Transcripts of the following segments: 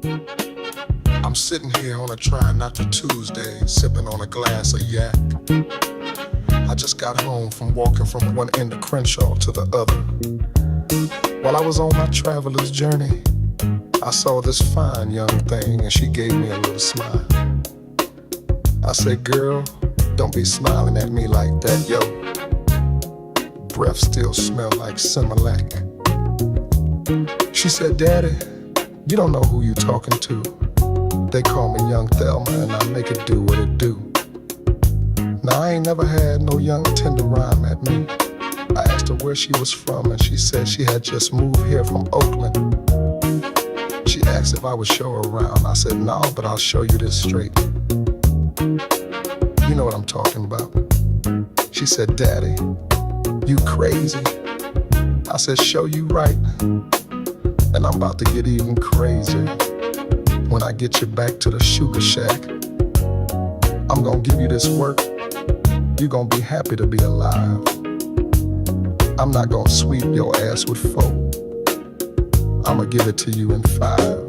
I'm sitting here on a try not to Tuesday, sipping on a glass of yak. I just got home from walking from one end of Crenshaw to the other. While I was on my traveler's journey, I saw this fine young thing and she gave me a little smile. I said, girl, don't be smiling at me like that, yo. Breath still smell like Similac. She said, Daddy, you don't know who you talking to. They call me Young Thelma and I make it do what it do. Now I ain't never had no young tender rhyme at me. I asked her where she was from and she said she had just moved here from Oakland. She asked if I would show her around. I said, no, but I'll show you this straight. You know what I'm talking about. She said, Daddy, you crazy. I said, show you right. And I'm about to get even crazier. When I get you back to the sugar shack, I'm gonna give you this work. You're gonna be happy to be alive. I'm not gonna sweep your ass with 4. I'ma give it to you in 5.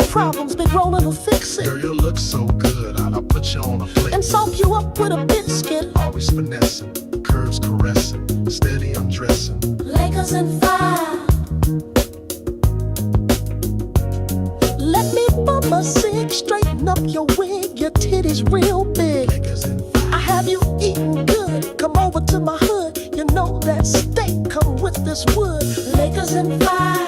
Problems, big rollin' will fix it. Girl, you look so good, I'll put you on a plate and soak you up with a biscuit. Always finessing, curves caressing, steady undressing. Lakers in 5. Let me bump a cig, straighten up your wig, your titties real big. Lakers in 5. I have you eating good. Come over to my hood. You know that steak come with this wood. Lakers in 5.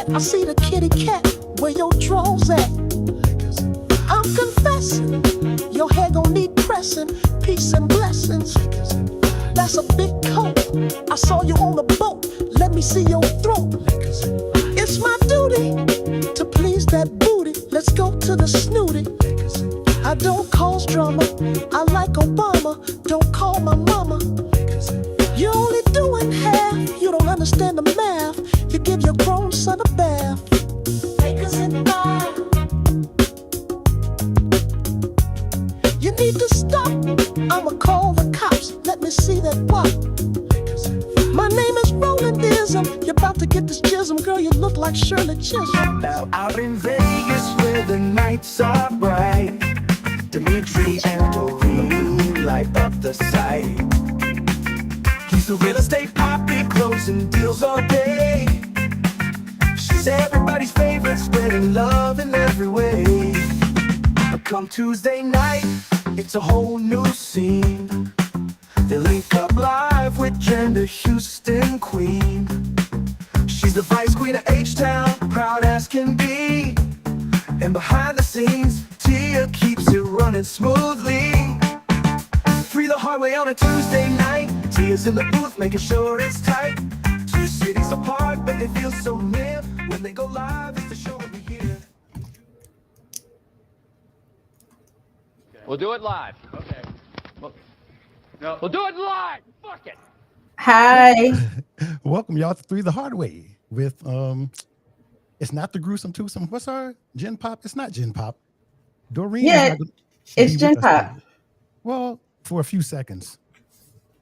I see the kitty cat, where your drawers at? I'm confessing, your hair gon' need pressing. Peace and blessings, that's a big coat. I saw you on the boat, let me see your throat. It's my duty to please that booty. Let's go to the snooty. I don't cause drama, I like Obama. Don't call my mama. You're only doing half, you don't understand the math. You give your grown son a bath. Lakers in 5. You need to stop, I'ma call the cops. Let me see that walk. My name is Roland Ism. You're about to get this jism. Girl, you look like Shirley Chisholm. Now out in Vegas where the nights are bright, Dimitri and Doreen light up the site. He's the real estate poppy, closing deals all day. She's everybody's favorite, spreading love in every way. But come Tuesday night, it's a whole new scene. They link up live with Gender Houston Queen. She's the vice queen of H-Town, proud as can be. And behind the scenes, Tia keeps it running smoothly. Free the Hardway on a Tuesday night. Tia's in the booth making sure it's tight. 2 cities apart, but they feel so near. When they go live, it's the show of the year. We'll do it live. Okay. We'll do it live. Fuck it. Hi. Welcome y'all to Three the Hardway with it's not the gruesome twosome. What's our Gen Pop? It's not Gen Pop. Doreen. Yeah, it's Gen Pop. Well, for a few seconds.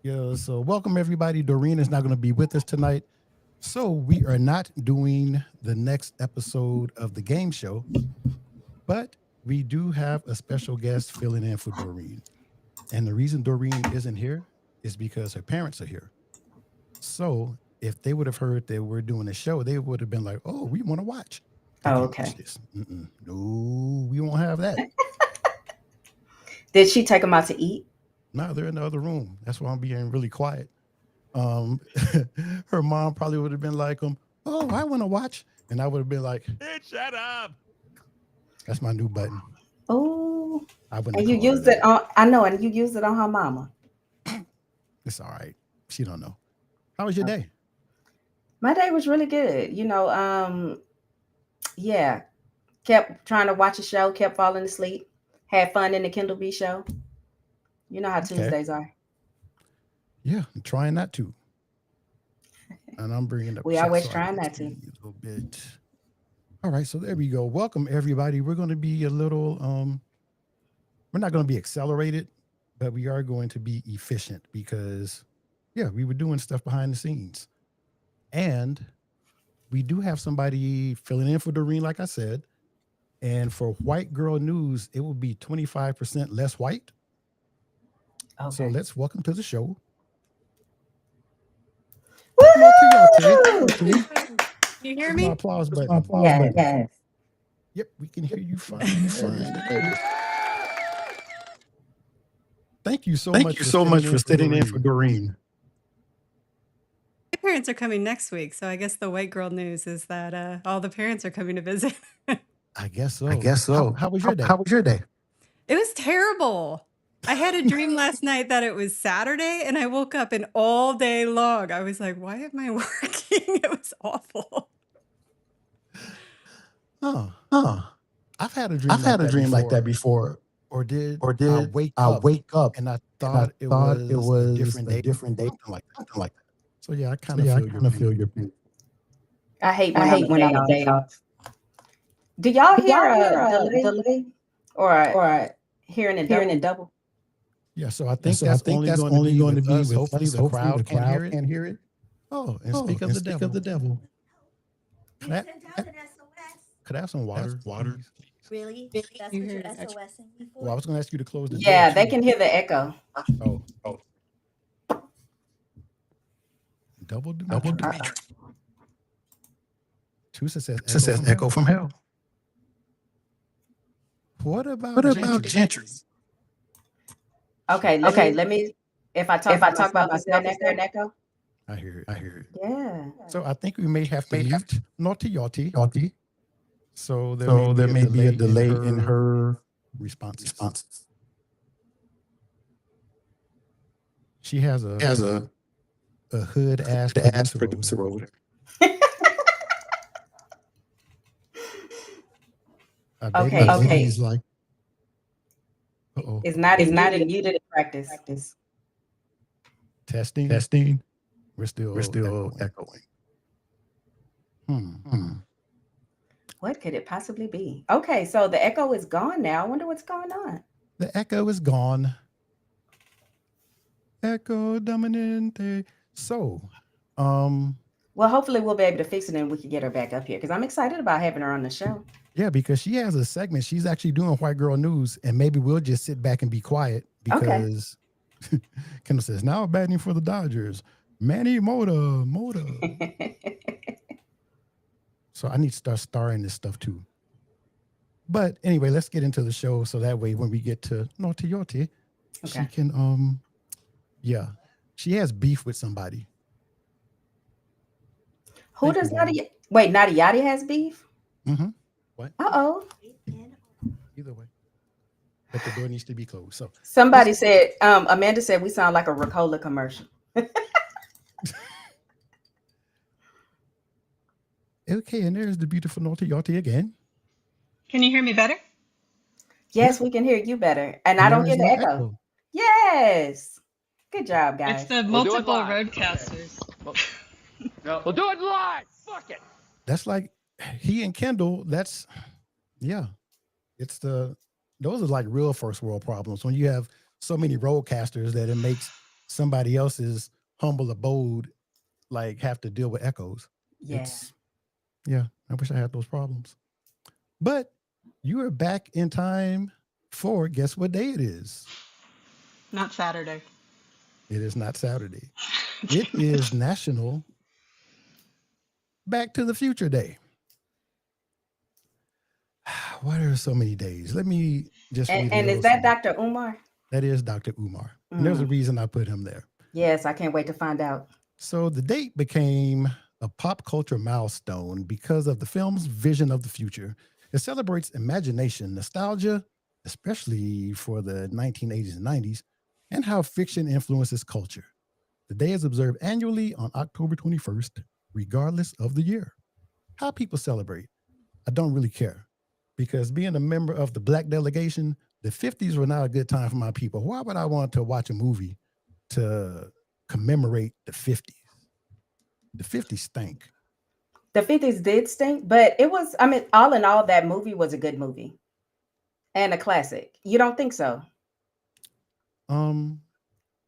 Yeah, so welcome everybody. Doreen is not going to be with us tonight. So we are not doing the next episode of the game show, but we do have a special guest filling in for Doreen. And the reason Doreen isn't here is because her parents are here. So if they would have heard that we're doing a show, they would have been like, oh, we want to watch. Oh, okay. No, we won't have that. Did she take them out to eat? No, they're in the other room. That's why I'm being really quiet. Her mom probably would have been like, oh, I want to watch. And I would have been like, hey, shut up. That's my new button. Oh, and you used it on, I know, and you used it on her mama. It's all right. She don't know. How was your day? My day was really good. You know, Yeah. Kept trying to watch a show, kept falling asleep. Had fun in the Kindle B show. You know how Okay. Tuesdays are. Yeah, I'm trying not to. And I'm bringing up We chat always so I trying can not see to. a little bit. All right, so there we go. Welcome everybody. We're going to be a little we're not going to be accelerated, but we are going to be efficient because yeah, we were doing stuff behind the scenes. And we do have somebody filling in for Doreen, like I said. And for white girl news, it will be 25% less white. So Okay. let's welcome to the show. Woo! You hear My me? applause button. Yes. Yep, we can hear you fine. Thank you so much for sitting in for Doreen. My parents are coming next week, so I guess the white girl news is that all the parents are coming to visit. I guess so. How was your day? How was your day? It was terrible. I had a dream last night that it was Saturday, and I woke up and all day long I was like, "Why am I working?" It was awful. Oh, Huh. I've had a dream I've like had a that dream like before. that before. Or did Or I did wake I up wake up and I and I thought it thought it was a was different a day? different day? Something like that. Something like that. So yeah, I So kind of yeah, I feel your kind of pain. feel your pain. I hate I when I'm hate a when day I'm a off. day off. Do y'all Do hear y'all hear a delay delay or hearing it hearing double? it double? Yeah, so I Yeah, think so I that's think only that's going to only be going to with be us. with Hopefully us. the Hopefully crowd the can hear crowd it. can hear it. Oh, and Oh, speak of and the speak devil. of the devil. Could I, could I have some water? Water. Please? Really? That's You what heard you're it. SOSing me Well, I for? was going to ask you to close the door Yeah, they too. can hear the echo. Oh, double Dimitri. Tusa says It says echo from hell. What about What about Gentry? Gentry? Okay, let me if I talk about myself, is there an echo? I hear it. I hear it. Yeah. So I think we may have to mute Naughty Yachty. Yachty. So there So there may may be a delay in her her responses. responses. She has Has a hood ass producer producer over there. over there. I bet Okay. he's like, uh-oh. It's not in muted practice. Testing. We're still echoing. What could it possibly be? Okay, so the echo is gone now. I wonder what's going on. The echo is gone. Echo dominante. So, Well, hopefully we'll be able to fix it and we can get her back up here because I'm excited about having her on the show. yeah, because she has a segment. She's actually doing white girl news, and maybe we'll just sit back and be quiet because Kendall says now batting for the Dodgers, Manny Mota. So I need to start starring this stuff too. But anyway, let's get into the show so that way when we get to Naughty Yachty, she can she has beef with somebody. Who does Naughty Yachty has beef? Mm-hmm. What? Uh-oh. Either way. But the door needs to be closed. So Somebody said, Amanda said we sound like a Ricola commercial. Okay, and there's the beautiful Naughty Yachty again. Can you hear me better? Yes, we can hear you better. And I don't hear the echo. Yes. Good job, guys. It's the multiple roadcasters. No, we'll do it live. Fuck it. That's like he and Kendall, those are like real first world problems when you have so many roadcasters that it makes somebody else's humble abode like have to deal with echoes. Yeah. I wish I had those problems. But you are back in time for guess what day it is? Not Saturday. It is not Saturday. It is National Back to the Future Day. Why are there so many days? Let me just read and is that Dr. Umar? That is Dr. Umar. And there's a reason I put him there. Yes, I can't wait to find out. So the date became a pop culture milestone because of the film's vision of the future. It celebrates imagination, nostalgia, especially for the 1980s and 90s, and how fiction influences culture. The day is observed annually on October 21st, regardless of the year. How people celebrate. I don't really care because being a member of the black delegation, the 50s were not a good time for my people. Why would I want to watch a movie to commemorate the 50s? The 50s stank. The 50s did stink, but it was, I mean, all in all, that movie was a good movie and a classic. You don't think so?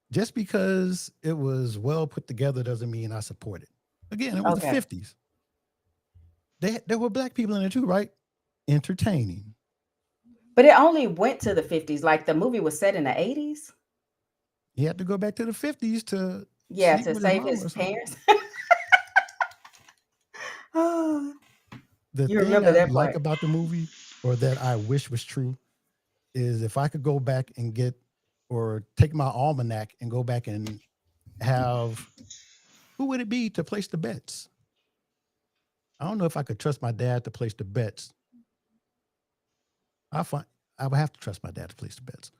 Just because it was well put together doesn't mean I support it. Again, it was Okay. the 50s. There were black people in it too, right? Entertaining. But it only went to the 50s. Like the movie was set in the 80s. He had to go back to the 50s to Yeah, sleep to with save mom or his something. parents. Oh, The you thing remember I that like part. about the movie, or that I wish was true, is if I could go back and get or take my almanac and go back and have, who would it be to place the bets? I don't know if I could trust my dad to place the bets. I would have to trust my dad to place the bets.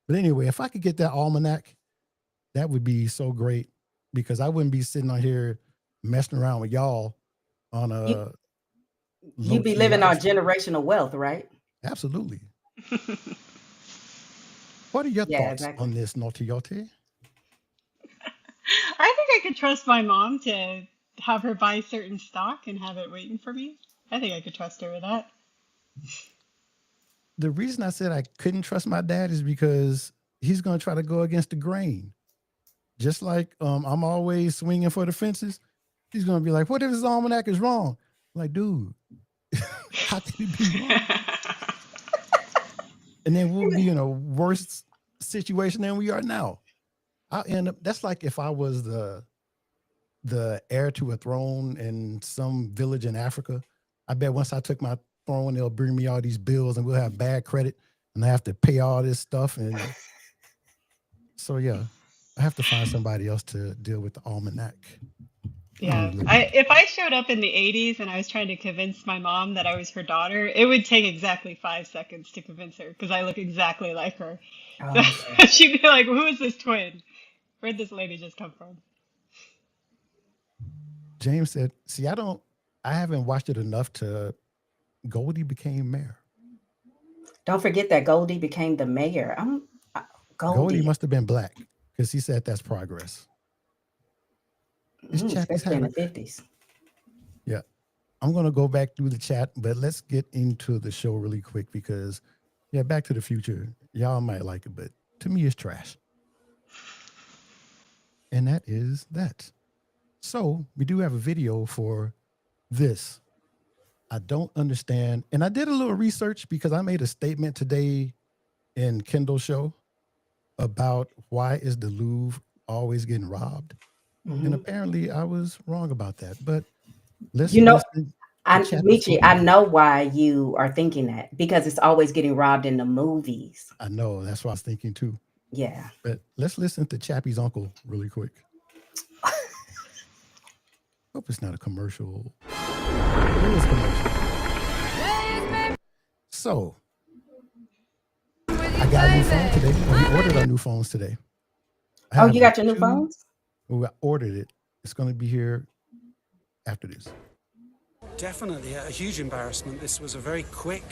But anyway, if I could get that almanac, that would be so great because I wouldn't be sitting on here messing around with y'all on a You'd be low-key living on live stream. generational wealth, right? Absolutely. What are your Yeah, thoughts exactly. on this, Naughty Yote? I think I could trust my mom to have her buy certain stock and have it waiting for me. I think I could trust her with that. The reason I said I couldn't trust my dad is because he's going to try to go against the grain. Just like I'm always swinging for the fences, he's going to be like, what if his almanac is wrong? I'm like, dude, how can it be wrong? And then we'll be in a worse situation than we are now. I'll end up, that's like if I was the heir to a throne in some village in Africa. I bet once I took my throne, they'll bring me all these bills and we'll have bad credit and I have to pay all this stuff. And so, yeah, I have to find somebody else to deal with the almanac. Yeah, if I showed up in the 80s and I was trying to convince my mom that I was her daughter, it would take exactly 5 seconds to convince her because I look exactly like her. Oh, So she'd be like, who is this twin? Where'd this lady just come from? James said, see, I haven't watched it enough to, Goldie became mayor. don't forget that Goldie became the mayor. Goldie must have been black because he said that's progress. This chat is especially in the having, 50s. yeah. I'm going to go back through the chat, but let's get into the show really quick because, yeah, Back to the Future, y'all might like it, but to me, it's trash. And that is that. So we do have a video for this. I don't understand. And I did a little research because I made a statement today in Kendall's show about why is the Louvre always getting robbed? And apparently I was wrong about that. But let's listen. Michi, I know why you are thinking that because it's always getting robbed in the movies. I know. That's what I was thinking too. Yeah. But let's listen to Chappie's uncle really quick. Hope it's not a commercial. It is commercial. So, I got a new phone today. We ordered our new phones today. Oh, you got your new phones? We ordered it. It's going to be here after this. Definitely a huge embarrassment. This was a very quick,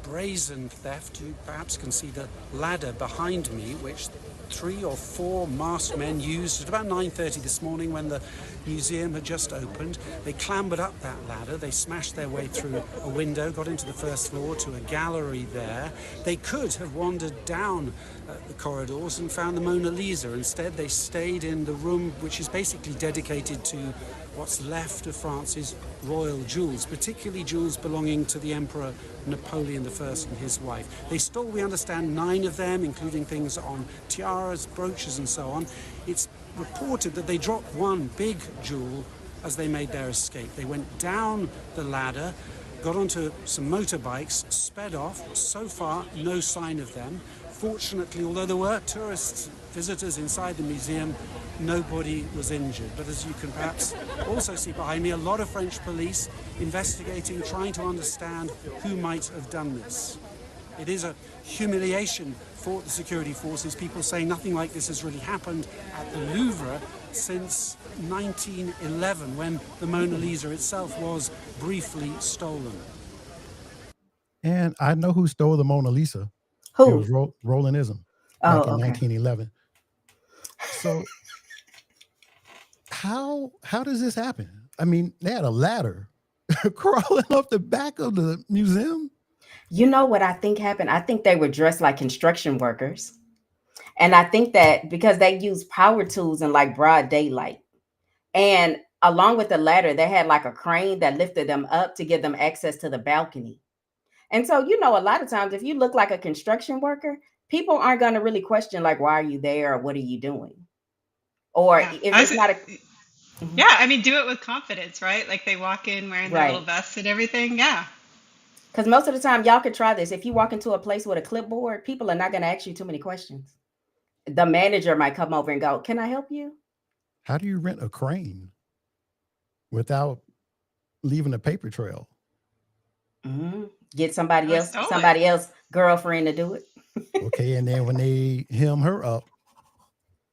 brazen theft. You perhaps can see the ladder behind me, which 3 or 4 masked men used at about 9:30 this morning when the museum had just opened. They clambered up that ladder. They smashed their way through a window, got into the first floor to a gallery there. They could have wandered down the corridors and found the Mona Lisa. Instead, they stayed in the room which is basically dedicated to what's left of France's royal jewels, particularly jewels belonging to the Emperor Napoleon I and his wife. They stole, we understand, 9 of them, including things on tiaras, brooches and so on. It's reported that they dropped one big jewel as they made their escape. They went down the ladder, got onto some motorbikes, sped off. So far, no sign of them. Fortunately, although there were tourists, visitors inside the museum, nobody was injured. But as you can perhaps also see behind me, a lot of French police investigating, trying to understand who might have done this. It is a humiliation for the security forces, people saying nothing like this has really happened at the Louvre since 1911, when the Mona Lisa itself was briefly stolen. And I know who stole the Mona Lisa. It was Who? Rolinism Oh, back in okay. 1911. So how does this happen? I mean, they had a ladder crawling off the back of the museum. You know what I think happened? I think they were dressed like construction workers. And I think that because they used power tools in like broad daylight. And along with the ladder, they had like a crane that lifted them up to give them access to the balcony. And so, a lot of times if you look like a construction worker, people aren't going to really question, like, why are you there or what are you doing? Or Yeah. if it's not a. Mhm. Yeah, I mean, do it with confidence, right? Like they walk in wearing their little Right. vests and everything. Yeah. Because most of the time, y'all could try this. If you walk into a place with a clipboard, people are not going to ask you too many questions. The manager might come over and go, "Can I help you?" How do you rent a crane without leaving a paper trail? Get Or stole it. somebody else girlfriend to do it. Okay, and then when they hem her up,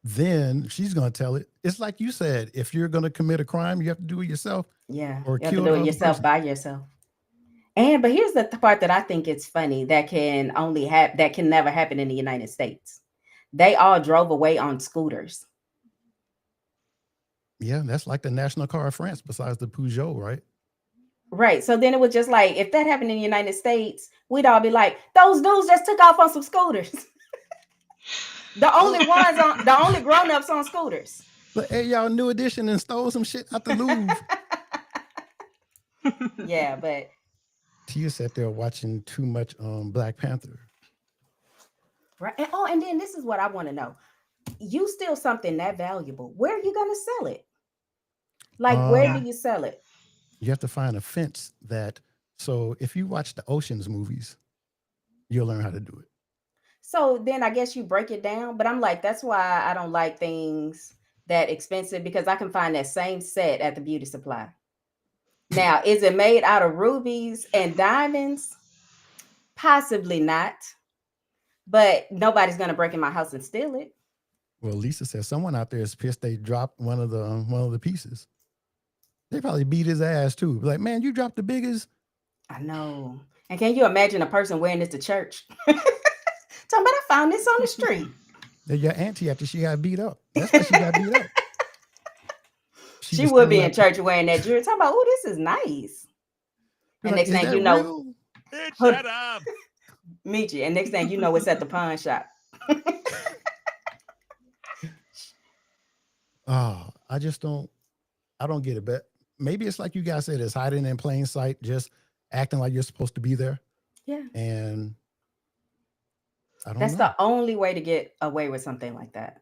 then she's gonna tell it. It's like you said, if you're gonna commit a crime, you have to do it yourself Yeah, or you have to kill do the it other yourself person. by yourself. But here's the part that I think it's funny that can only that can never happen in the United States. They all drove away on scooters. Yeah, that's like the national car of France, besides the Peugeot, right? Right. So then it was just like if that happened in the United States, we'd all be like, those dudes just took off on some scooters. the Oh, only grown-ups on scooters. but hey, y'all, New Edition and stole some shit out the Louvre. Yeah, but Tia sat there watching too much Black Panther. right. And then this is what I want to know. You steal something that valuable. Where are you gonna sell it? Like, where do Um, Yeah. you sell it? you have to find a fence that. So if you watch the Ocean's movies, you'll learn how to do it. So then I guess you break it down. But I'm like, that's why I don't like things that expensive because I can find that same set at the beauty supply. Now, is it made out of rubies and diamonds? Possibly not. But nobody's gonna break in my house and steal it. Well, Lisa says someone out there is pissed they dropped one of the pieces. They probably beat his ass too. Like, man, you dropped the biggest. I know. And can you imagine a person wearing this to church? Talking about I found this on the street. Your auntie after she got beat up. That's why she got beat up. She She was would standing be in up there. church wearing that jewelry. Talking about, oh, this is nice. You're And like, next is thing that you know, real? Shut up. meet you. And next thing you know, it's at the pawn shop. Oh, I don't get it. But maybe it's like you guys said, it's hiding in plain sight, just acting like you're supposed to be there. Yeah. And I don't That's know. the only way to get away with something like that.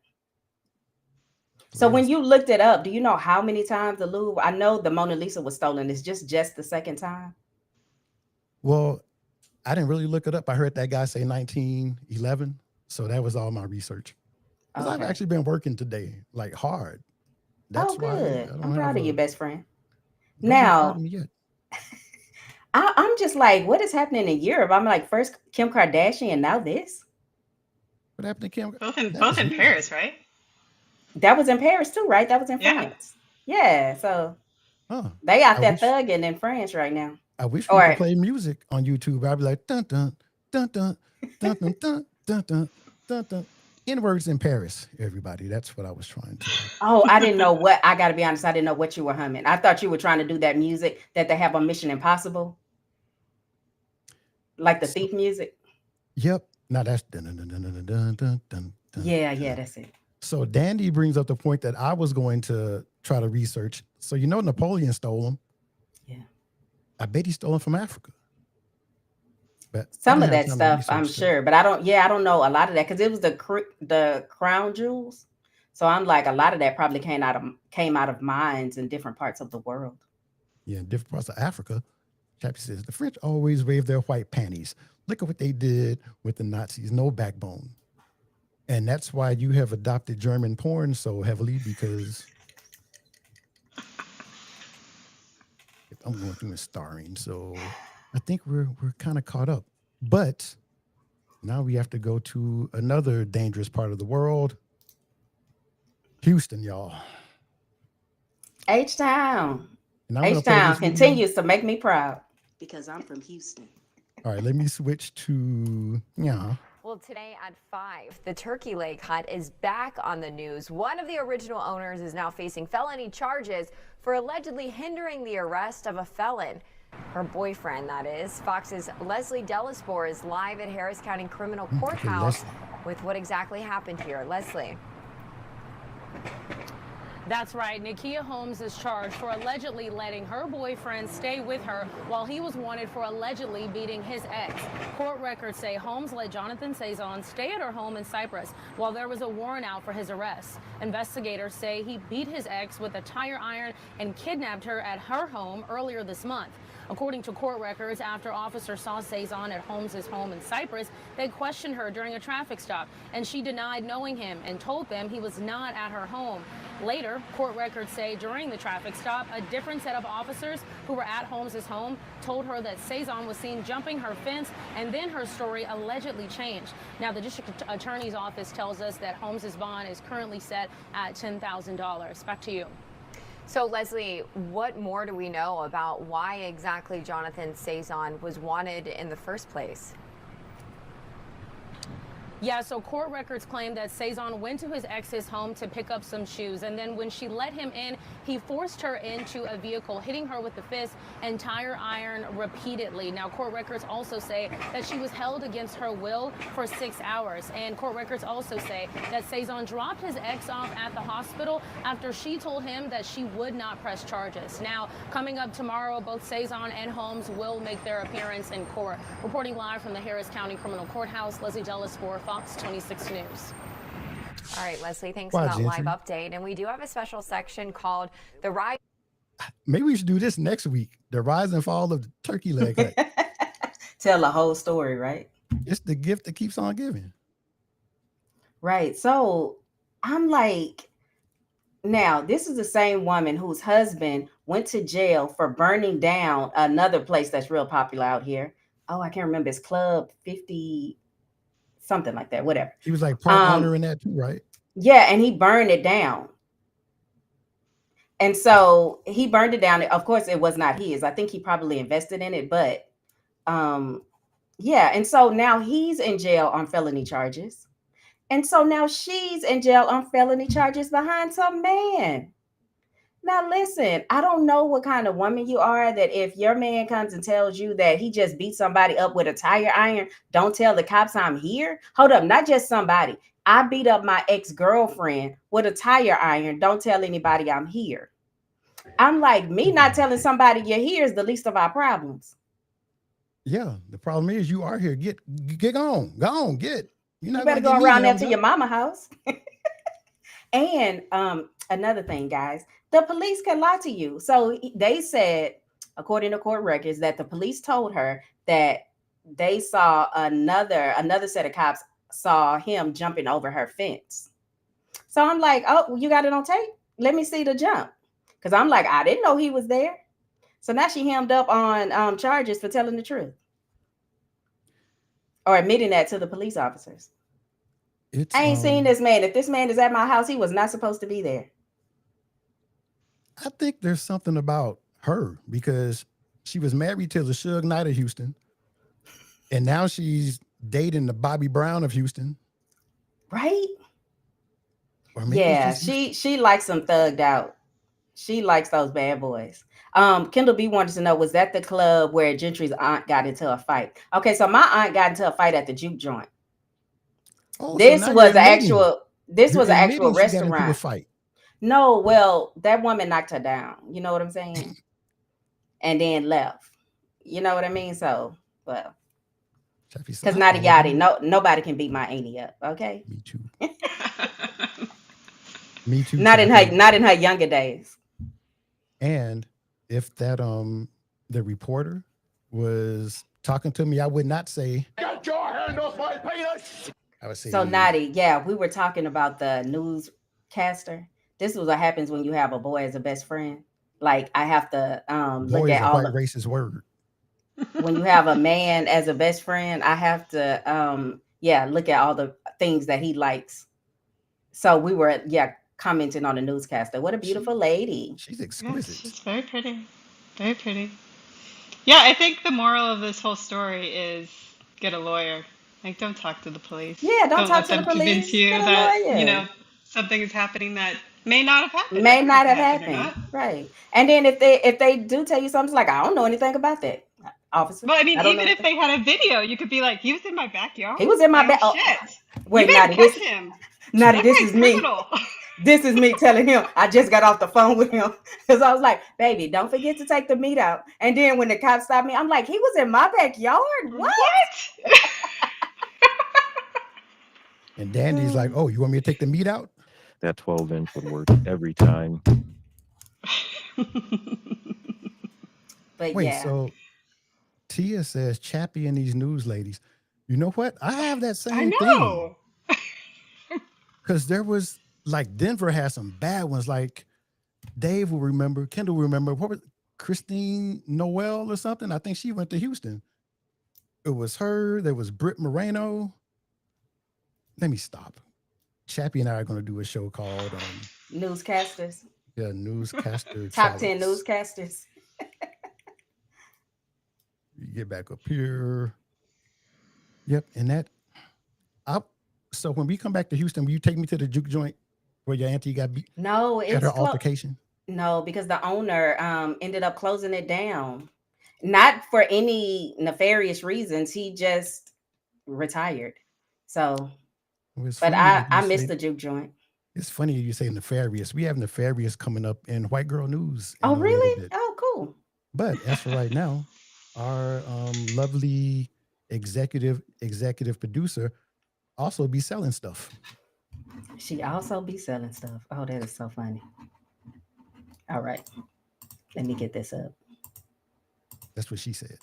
So Well, when you looked it up, do you know how many times the Louvre? I know the Mona Lisa was stolen. It's just the second time. well, I didn't really look it up. I heard that guy say 1911. So that was all my research. Because I've Okay. actually been working today, like hard. That's Oh, why good. I I'm don't have proud of you, best friend. nobody fired Now, me yet. I'm just like, what is happening in Europe? I'm like, first Kim Kardashian, now this. What happened to Kim? Both in That both was in recent. Paris, right? That was in Paris too, right? That was in Yeah. France. Yeah. So Huh. they out I there wish thugging in France right now. we could Or play music on YouTube. I'd be like dun dun dun dun dun dun dun dun dun dun dun. N-words in Paris, everybody. That's what I was trying to. oh, I didn't know what I gotta be honest, I didn't know what you were humming. I thought you were trying to do that music that they have on Mission Impossible, like the So, thief music. yep. Now that's dun dun dun dun dun dun dun dun dun. Yeah, dun. that's it. So Dandy brings up the point that I was going to try to research. So Napoleon stole them. Yeah. I bet he stole them from Africa. But I Some didn't of have that time to stuff, I'm research that. sure, but I don't know a lot of that because it was the crown jewels. So I'm like, a lot of that probably came out of mines in different parts of the world. Yeah, in different parts of Africa. Chappie says the French always wave their white panties. Look at what they did with the Nazis. No backbone. And that's why you have adopted German porn so heavily, because I'm going through and starring. So I think we're kind of caught up. But now we have to go to another dangerous part of the world. Houston, y'all. H-Town. And I'm going to play H-Town this video. continues to make me proud because I'm from Houston. All right, let me switch to yeah. Well, today at 5, the turkey leg hut is back on the news. One of the original owners is now facing felony charges for allegedly hindering the arrest of a felon. Her boyfriend, that is. Fox's Leslie Delaspore is live at Harris County Criminal Courthouse with what exactly happened here. Leslie. That's right. Nakia Holmes is charged for allegedly letting her boyfriend stay with her while he was wanted for allegedly beating his ex. Court records say Holmes let Jonathan Cezanne stay at her home in Cyprus while there was a warrant out for his arrest. Investigators say he beat his ex with a tire iron and kidnapped her at her home earlier this month. According to court records, after officers saw Cezanne at Holmes' home in Cyprus, they questioned her during a traffic stop, and she denied knowing him and told them he was not at her home. Later, court records say during the traffic stop, a different set of officers who were at Holmes' home told her that Cezanne was seen jumping her fence, and then her story allegedly changed. Now, the district attorney's office tells us that Holmes' bond is currently set at $10,000. Back to you. So, Leslie, what more do we know about why exactly Jonathan Cezanne was wanted in the first place? Yeah, so court records claim that Cezanne went to his ex's home to pick up some shoes, and then when she let him in, he forced her into a vehicle, hitting her with the fist and tire iron repeatedly. Now, court records also say that she was held against her will for 6 hours, and court records also say that Cezanne dropped his ex off at the hospital after she told him that she would not press charges. Now, coming up tomorrow, both Cezanne and Holmes will make their appearance in court. Reporting live from the Harris County Criminal Courthouse, Leslie Delaspore, Fox 26 News. All right, Leslie, thanks for that live update. And we do have a special section called The Rise. Maybe we should do this next week. The rise and fall of the turkey leg hut. Tell the whole story, right? It's the gift that keeps on giving. Right. So I'm like, now this is the same woman whose husband went to jail for burning down another place that's real popular out here. Oh, I can't remember. It's Club 50. Something like that, whatever. He was like part owner in that too, right? Yeah, and he burned it down. And so he burned it down. Of course, it was not his. I think he probably invested in it, but yeah. And so now he's in jail on felony charges. And so now she's in jail on felony charges behind some man. Now, listen, I don't know what kind of woman you are that if your man comes and tells you that he just beat somebody up with a tire iron, don't tell the cops I'm here. Hold up, not just somebody. I beat up my ex-girlfriend with a tire iron. Don't tell anybody I'm here. I'm like, me not telling somebody you're here is the least of our problems. Yeah, the problem is you are here. Get on, go on, get. You're not you better go around there to your mama house. And another thing, guys, the police can lie to you. So they said, according to court records, that the police told her that they saw another set of cops saw him jumping over her fence. So I'm like, oh, you got it on tape? Let me see the jump. Because I'm like, I didn't know he was there. So now she hemmed up on charges for telling the truth. Or admitting that to the police officers. I ain't seen this man. If this man is at my house, he was not supposed to be there. I think there's something about her because she was married to the Suge Knight of Houston. And now she's dating the Bobby Brown of Houston. Right? Yeah, she likes them thugged out. She likes those bad boys. Kendall B wanted to know, was that the club where Gentry's aunt got into a fight? Okay, so my aunt got into a fight at the juke joint. Oh, this was an actual restaurant. Fight. No, well, that woman knocked her down. You know what I'm saying? And then left. You know what I mean? So, well, because not a yachty, nobody can beat my auntie up. Okay. Me too. Me too. Not in her younger days. And if that the reporter was talking to me, I would not say, "Get your hand off my penis." I would say, so Naughty, yeah, we were talking about the newscaster. This is what happens when you have a boy as a best friend. Like I have to look at all the racist word. When you have a man as a best friend, I have to look at all the things that he likes. So we were commenting on the newscaster. What a beautiful lady. She's exquisite. Yes, she's very pretty. Very pretty. Yeah, I think the moral of this whole story is get a lawyer. Like, don't talk to the police. Yeah, don't Don't talk let to the them convince police. Get you a that, lawyer. something is happening that may not have happened. I May don't know if not it have happened or happened. not. Right. And then if they do tell you something, it's like, I don't know anything about that, officer. Well, I mean, I don't know even if anything. they had a video, you could be like, he was in my backyard? He was in my Like, oh, back. Oh, shit. You wait, better Naughty, this catch him. Naughty, That this guy's is me. criminal. This is me telling him I just got off the phone with him. Because I was like, baby, don't forget to take the meat out. And then when the cops stopped me, I'm like, he was in my backyard? What? What? And Dandy's like, oh, you want me to take the meat out? That 12-inch would work every time. But Wait, yeah. so Tia says Chappie and these news ladies. You know what? I have that I same thing. know. Because there was like Denver had some bad ones. Like Dave will remember, Kendall will remember. What was Christine Noel or something? I think she went to Houston. It was her. There was Britt Moreno. Let me stop. Chappie and I are going to do a show called Newscasters. Newscaster Top 10 Challenge. newscasters. You get back up here. Yep, and that. So when we come back to Houston, will you take me to the juke joint where your auntie got beat No, at it's her altercation? No, because the owner ended up closing it down. Not for any nefarious reasons. He just retired. So, but I missed the juke joint. It's funny you say nefarious. We have nefarious coming up in White Girl News. Oh, really? Oh, cool. But as for right now, our lovely executive producer also be selling stuff. She also be selling stuff. Oh, that is so funny. All right. Let me get this up. That's what she said.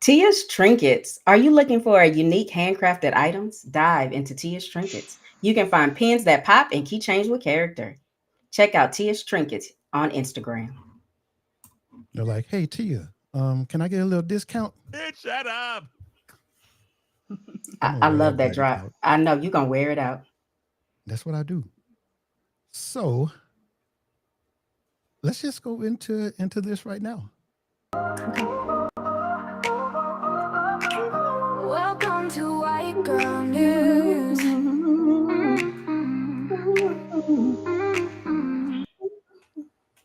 Tia's Trinkets. Are you looking for a unique handcrafted items? Dive into Tia's Trinkets. You can find pins that pop and keychains with character. Check out Tia's Trinkets on Instagram. They're like, hey, Tia, can I get a little discount? Bitch, shut up. I love that drop. Out. I know you're going to wear it out. That's what I do. So let's just go into this right now. Okay. Welcome to White Girl News.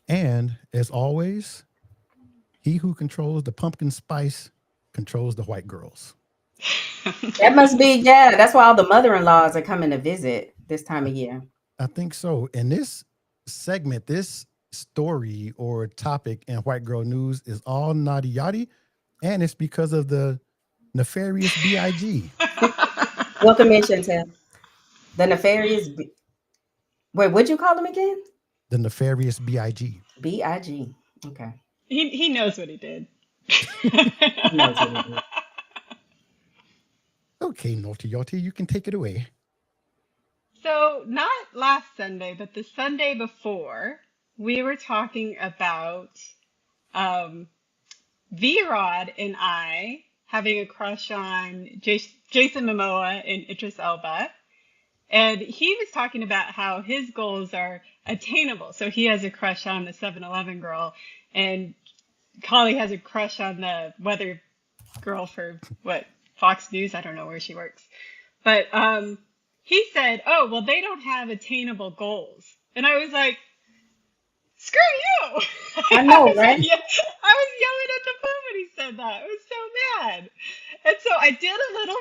And as always, he who controls the pumpkin spice controls the white girls. That must be, yeah. That's why all the mother-in-laws are coming to visit this time of year. I think so. And this segment, this story or topic in White Girl News is all naughty yachty, and it's because of the nefarious B.I.G. Welcome in, Chantel. The nefarious. Wait, what'd you call him again? The nefarious B.I.G. B.I.G. Okay. He knows what he did. He knows what he did. Okay, Naughty Yachty, you can take it away. So not last Sunday, but the Sunday before, we were talking about V-Rod and I having a crush on Jason Momoa and Idris Elba. And he was talking about how his goals are attainable. So he has a crush on the 7-Eleven girl, and Holly has a crush on the weather girl for Fox News. I don't know where she works. But he said, oh, well, they don't have attainable goals. And I was like, screw you. I know, right? I was yelling at the phone when he said that. I was so mad. And so I did a little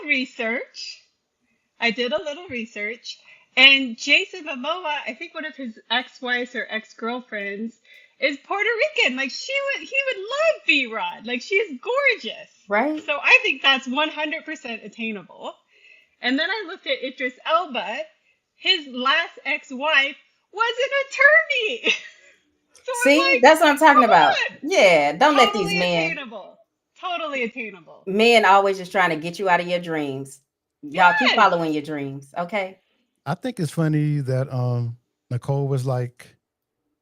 research. And Jason Momoa, I think one of his ex-wives or ex-girlfriends, is Puerto Rican. Like he would love V-Rod. Like she is gorgeous. Right. So I think that's 100% attainable. And then I looked at Idris Elba. His last ex-wife was an attorney. So see, like, that's what I'm talking about. Yeah, don't let these men. Totally attainable. Men always just trying to get you out of your dreams. Y'all keep following your dreams, okay? I think it's funny that Nicole was like,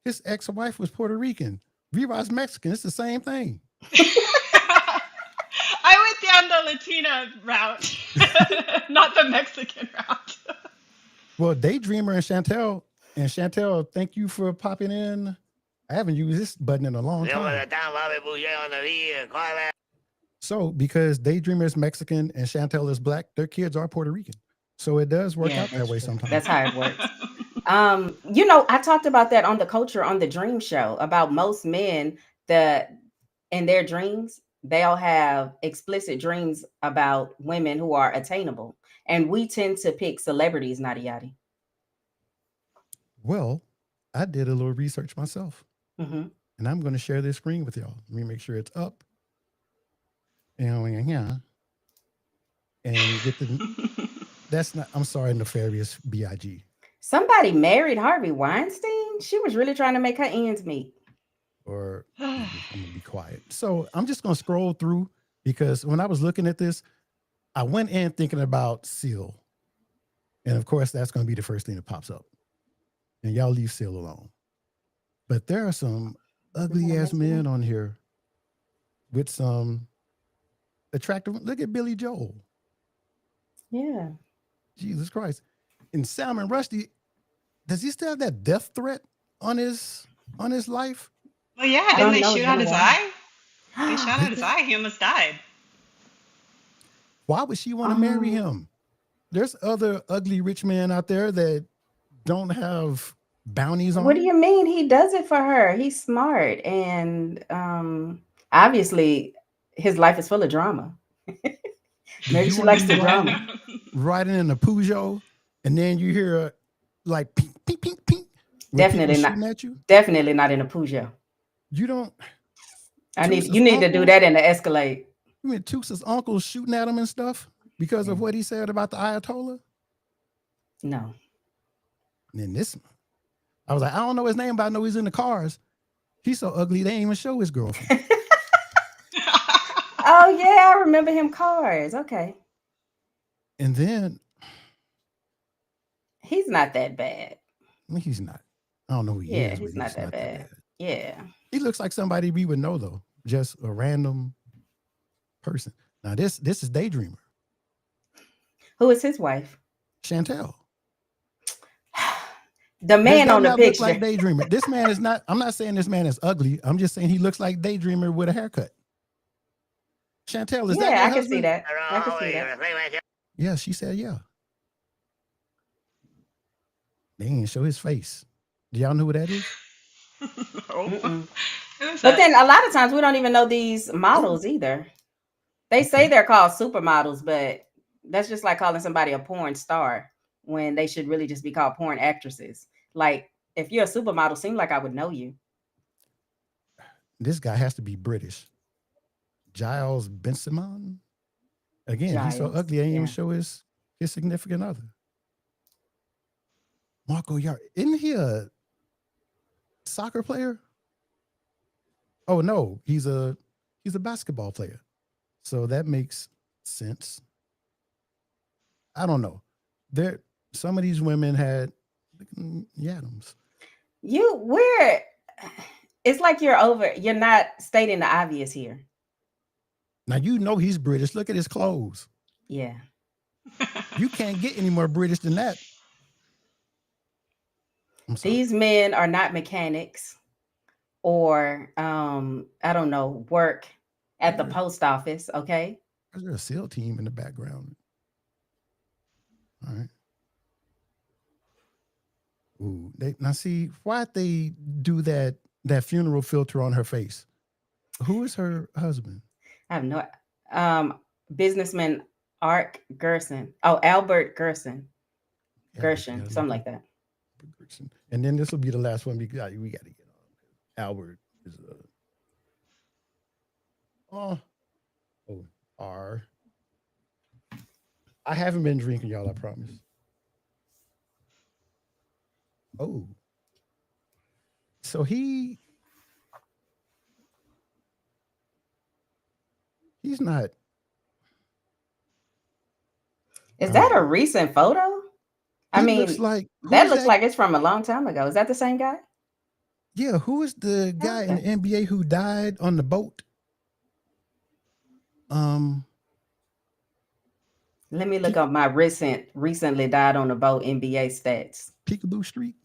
his ex-wife was Puerto Rican. V-Rod's Mexican. It's the same thing. I went down the Latina route, not the Mexican route. Well, Daydreamer and Chantel, thank you for popping in I haven't used this button in a long time. So because Daydreamer is Mexican and Chantel is black, their kids are Puerto Rican. So it does work out that way sometimes. That's how it works. I talked about that on the Culture on the Dream show about most men that in their dreams, they'll have explicit dreams about women who are attainable. And we tend to pick celebrities, Nadi Yadi. Well, I did a little research myself. Mm-hmm. And I'm going to share this screen with y'all. Let me make sure it's up. And get the that's not, I'm sorry, nefarious B.I.G. Somebody married Harvey Weinstein? She was really trying to make her ends meet. Or I'm going to be quiet. So I'm just going to scroll through because when I was looking at this, I went in thinking about Seal. And of course, that's going to be the first thing that pops up. And y'all leave Seal alone. But there are some ugly ass men on here with some attractive. Look at Billy Joel. Yeah. Jesus Christ. And Salmon Rushdie, does he still have that death threat on his life? Well, yeah, didn't they shoot out his eye? They shot out his eye. He almost died. Why would she want to marry him? There's other ugly rich men out there that don't have bounties on. What do you mean? He does it for her. He's smart. And obviously his life is full of drama. Maybe she likes the drama. Riding in a Peugeot, and then you hear like pink, pink, pink, pink. Definitely not. At you? Definitely not in a Peugeot. You don't. You need to do that in the Escalade. You mean Tusa's uncle shooting at him and stuff because of what he said about the Ayatollah? No. And then this, I was like, I don't know his name, but I know he's in the cars. He's so ugly they ain't even show his girlfriend. Oh yeah, I remember him. Cars. Okay. And then he's not that bad. He's not. I don't know who he is. Yeah, he's not that bad. Yeah. He looks like somebody we would know though. Just a random person. Now this is Daydreamer. Who is his wife? Chantel. The man on the picture. Look like Daydreamer. This man is not. I'm not saying this man is ugly. I'm just saying he looks like Daydreamer with a haircut. Chantel, is that your I can husband? see that. I can see that. Yeah, she said yeah. They didn't show his face. Do y'all know who that is? But then a lot of times we don't even know these models either. They say they're called supermodels, but that's just like calling somebody a porn star when they should really just be called porn actresses. Like, if you're a supermodel, seems like I would know you. This guy has to be British. Giles Bensimon. Again, he's so ugly, I didn't even show his significant other. Marco Yard. Isn't he a soccer player? Oh no, he's a basketball player. So that makes sense. I don't know. Some of these women had yadams. It's like you're not stating the obvious here. Now you know he's British. Look at his clothes. Yeah. You can't get any more British than that. These men are not mechanics or I don't know, work at the post office, okay? There's a SEAL team in the background. All right. Ooh, now see, why'd they do that funeral filter on her face? Who is her husband? I have no businessman Art Gerson. Oh, Albert Gerson. Gershon, something like that. And then this will be the last one we got to get on. Albert is R. I haven't been drinking, y'all, I promise. Oh. So he's not. Is that a recent photo? I mean, looks like it's from a long time ago. Is that the same guy? Yeah, who is the guy in the NBA who died on the boat? Let me look up my recently died on the boat NBA stats. Peekaboo Street?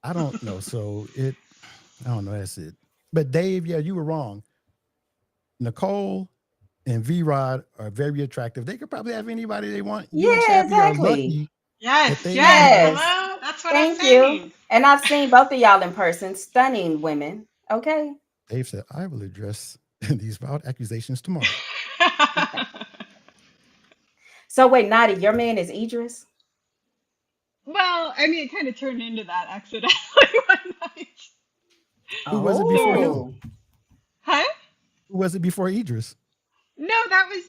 I don't know. So I don't know. That's it. But Dave, yeah, you were wrong. Nicole and V-Rod are very attractive. They could probably have anybody they want. You and Yeah, Chappie are exactly. lucky that Yes, they yes. Yes. Hello? That's what I'm Thank you. saying. And I've seen both of y'all in person. Stunning women. Okay. Dave said, I will address these filed accusations tomorrow. So wait, Nadi, your man is Idris? Well, I mean, it kind of turned into that accidentally one night. Who was it before him? Oh. Huh? Who was it before Idris? No, that was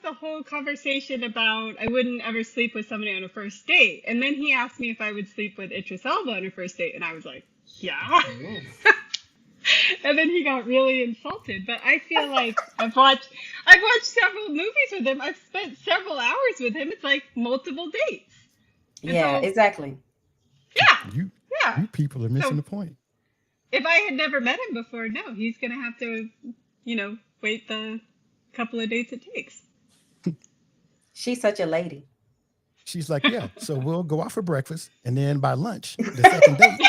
the whole conversation about I wouldn't ever sleep with somebody on a first date. And then he asked me if I would sleep with Idris Elba on a first date, and I was like, yeah. And then he got really insulted. But I feel like I've watched several movies with him. I've spent several hours with him. It's like multiple dates. And Yeah, so, exactly. yeah, yeah. You people are missing So the point. if I had never met him before, no, he's gonna have to, wait the couple of dates it takes. She's such a lady. She's like, yeah, so we'll go out for breakfast. And then by lunch, the second date,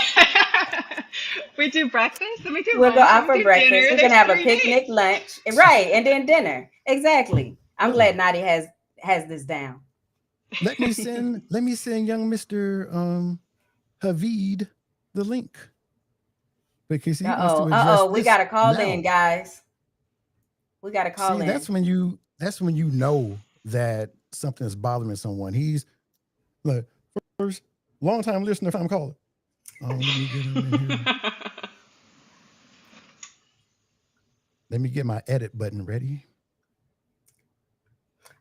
We do breakfast, and we do We'll lunch, go out and for we do breakfast. dinner. We can There's have a 3 picnic, dates. lunch. Right. And then dinner. Exactly. I'm yeah. glad Nadi has this down. let me send young Mr. Havid the link. Because he wants to address We this got a call now. in, guys. We got a call See, in. that's when you know that something is bothering someone. He's like, first, long time listener, if I'm calling. Let me get him in here. Let me get my edit button ready.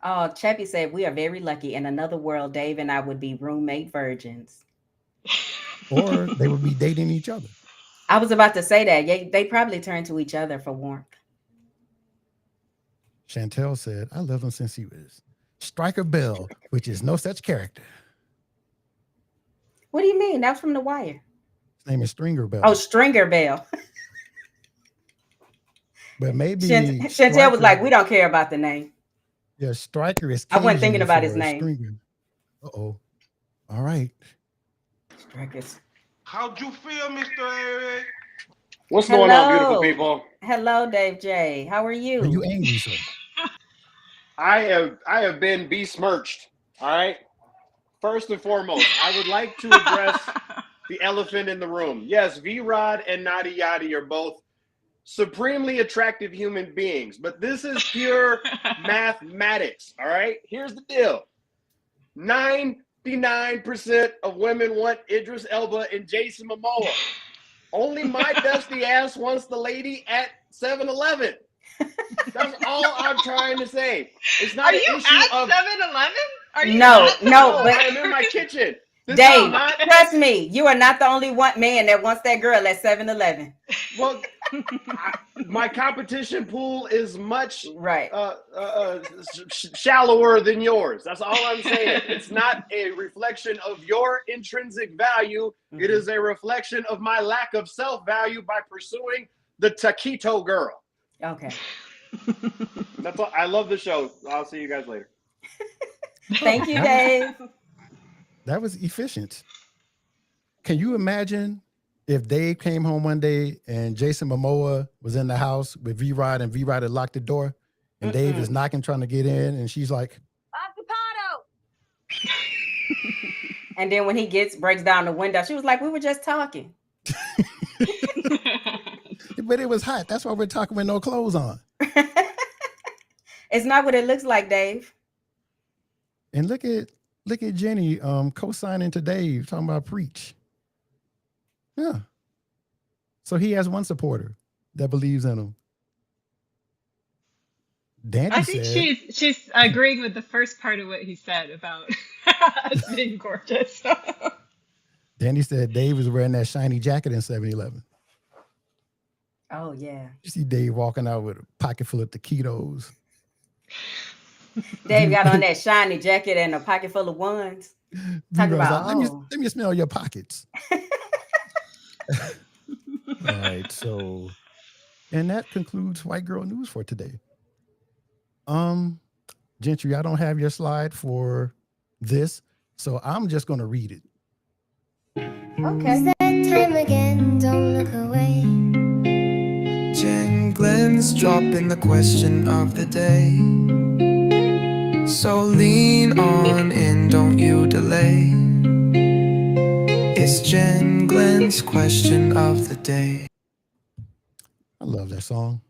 Oh, Chappie said we are very lucky. In another world, Dave and I would be roommate virgins. Or they would be dating each other. I was about to say that. Yeah, they probably turn to each other for warmth. Chantel said, I love him since he was Striker Bell, which is no such character. What do you mean? That's from The Wire. His name is Stringer Bell. Oh, Stringer Bell. But maybe Chantel was like, we don't care about the name. Yeah, Striker is I wasn't Cajun thinking about his for name. Stringer. Uh-oh. All right. Strikers. How'd you feel, Mr. Eric? What's going on, beautiful people? Hello, Dave J. How are you? Are you angry, sir? I have been besmirched. All right. First and foremost, I would like to address the elephant in the room. Yes, V-Rod and Nadi Yadi are both supremely attractive human beings, but this is pure mathematics. All right. Here's the deal: 99% of women want Idris Elba and Jason Momoa. Only my dusty ass wants the lady at 7-Eleven. That's all I'm trying to say. It's not an issue of 7-Eleven? Are you No, but I'm in my kitchen. This Dave, is not, trust me, you are not the only one man that wants that girl at 7-Eleven. well, my competition pool is much right shallower than yours. That's all I'm saying. It's not a reflection of your intrinsic value. Mm-hmm. It is a reflection of my lack of self-value by pursuing the taquito girl. Okay. That's all. I love the show. I'll see you guys later. Thank you, Dave. That was efficient. Can you imagine if Dave came home one day and Jason Momoa was in the house with V-Rod and V-Rod had locked the door and Dave is knocking, trying to get in, and she's like, Avocado. And then when he breaks down the window, she was like, we were just talking. But it was hot. That's why we're talking with no clothes on. It's not what it looks like, Dave. And look at Jenny co-signing to Dave, talking about preach. Yeah. So he has one supporter that believes in him. Danny I think she's agreeing with the first part of what he said about us being gorgeous. Danny said Dave was wearing that shiny jacket in 7-Eleven. Oh, yeah. You see Dave walking out with a pocket full of taquitos. Dave got on that shiny jacket and a pocket full of ones. Talk about, like, let me smell your pockets. All right, so, and that concludes White Girl News for today. Gentry, I don't have your slide for this, so I'm just going to read it. Okay. time again, don't look away. Jen Glenn's dropping the question of the day. So lean on in, don't you delay. It's Jen Glenn's question of the day. I love that song.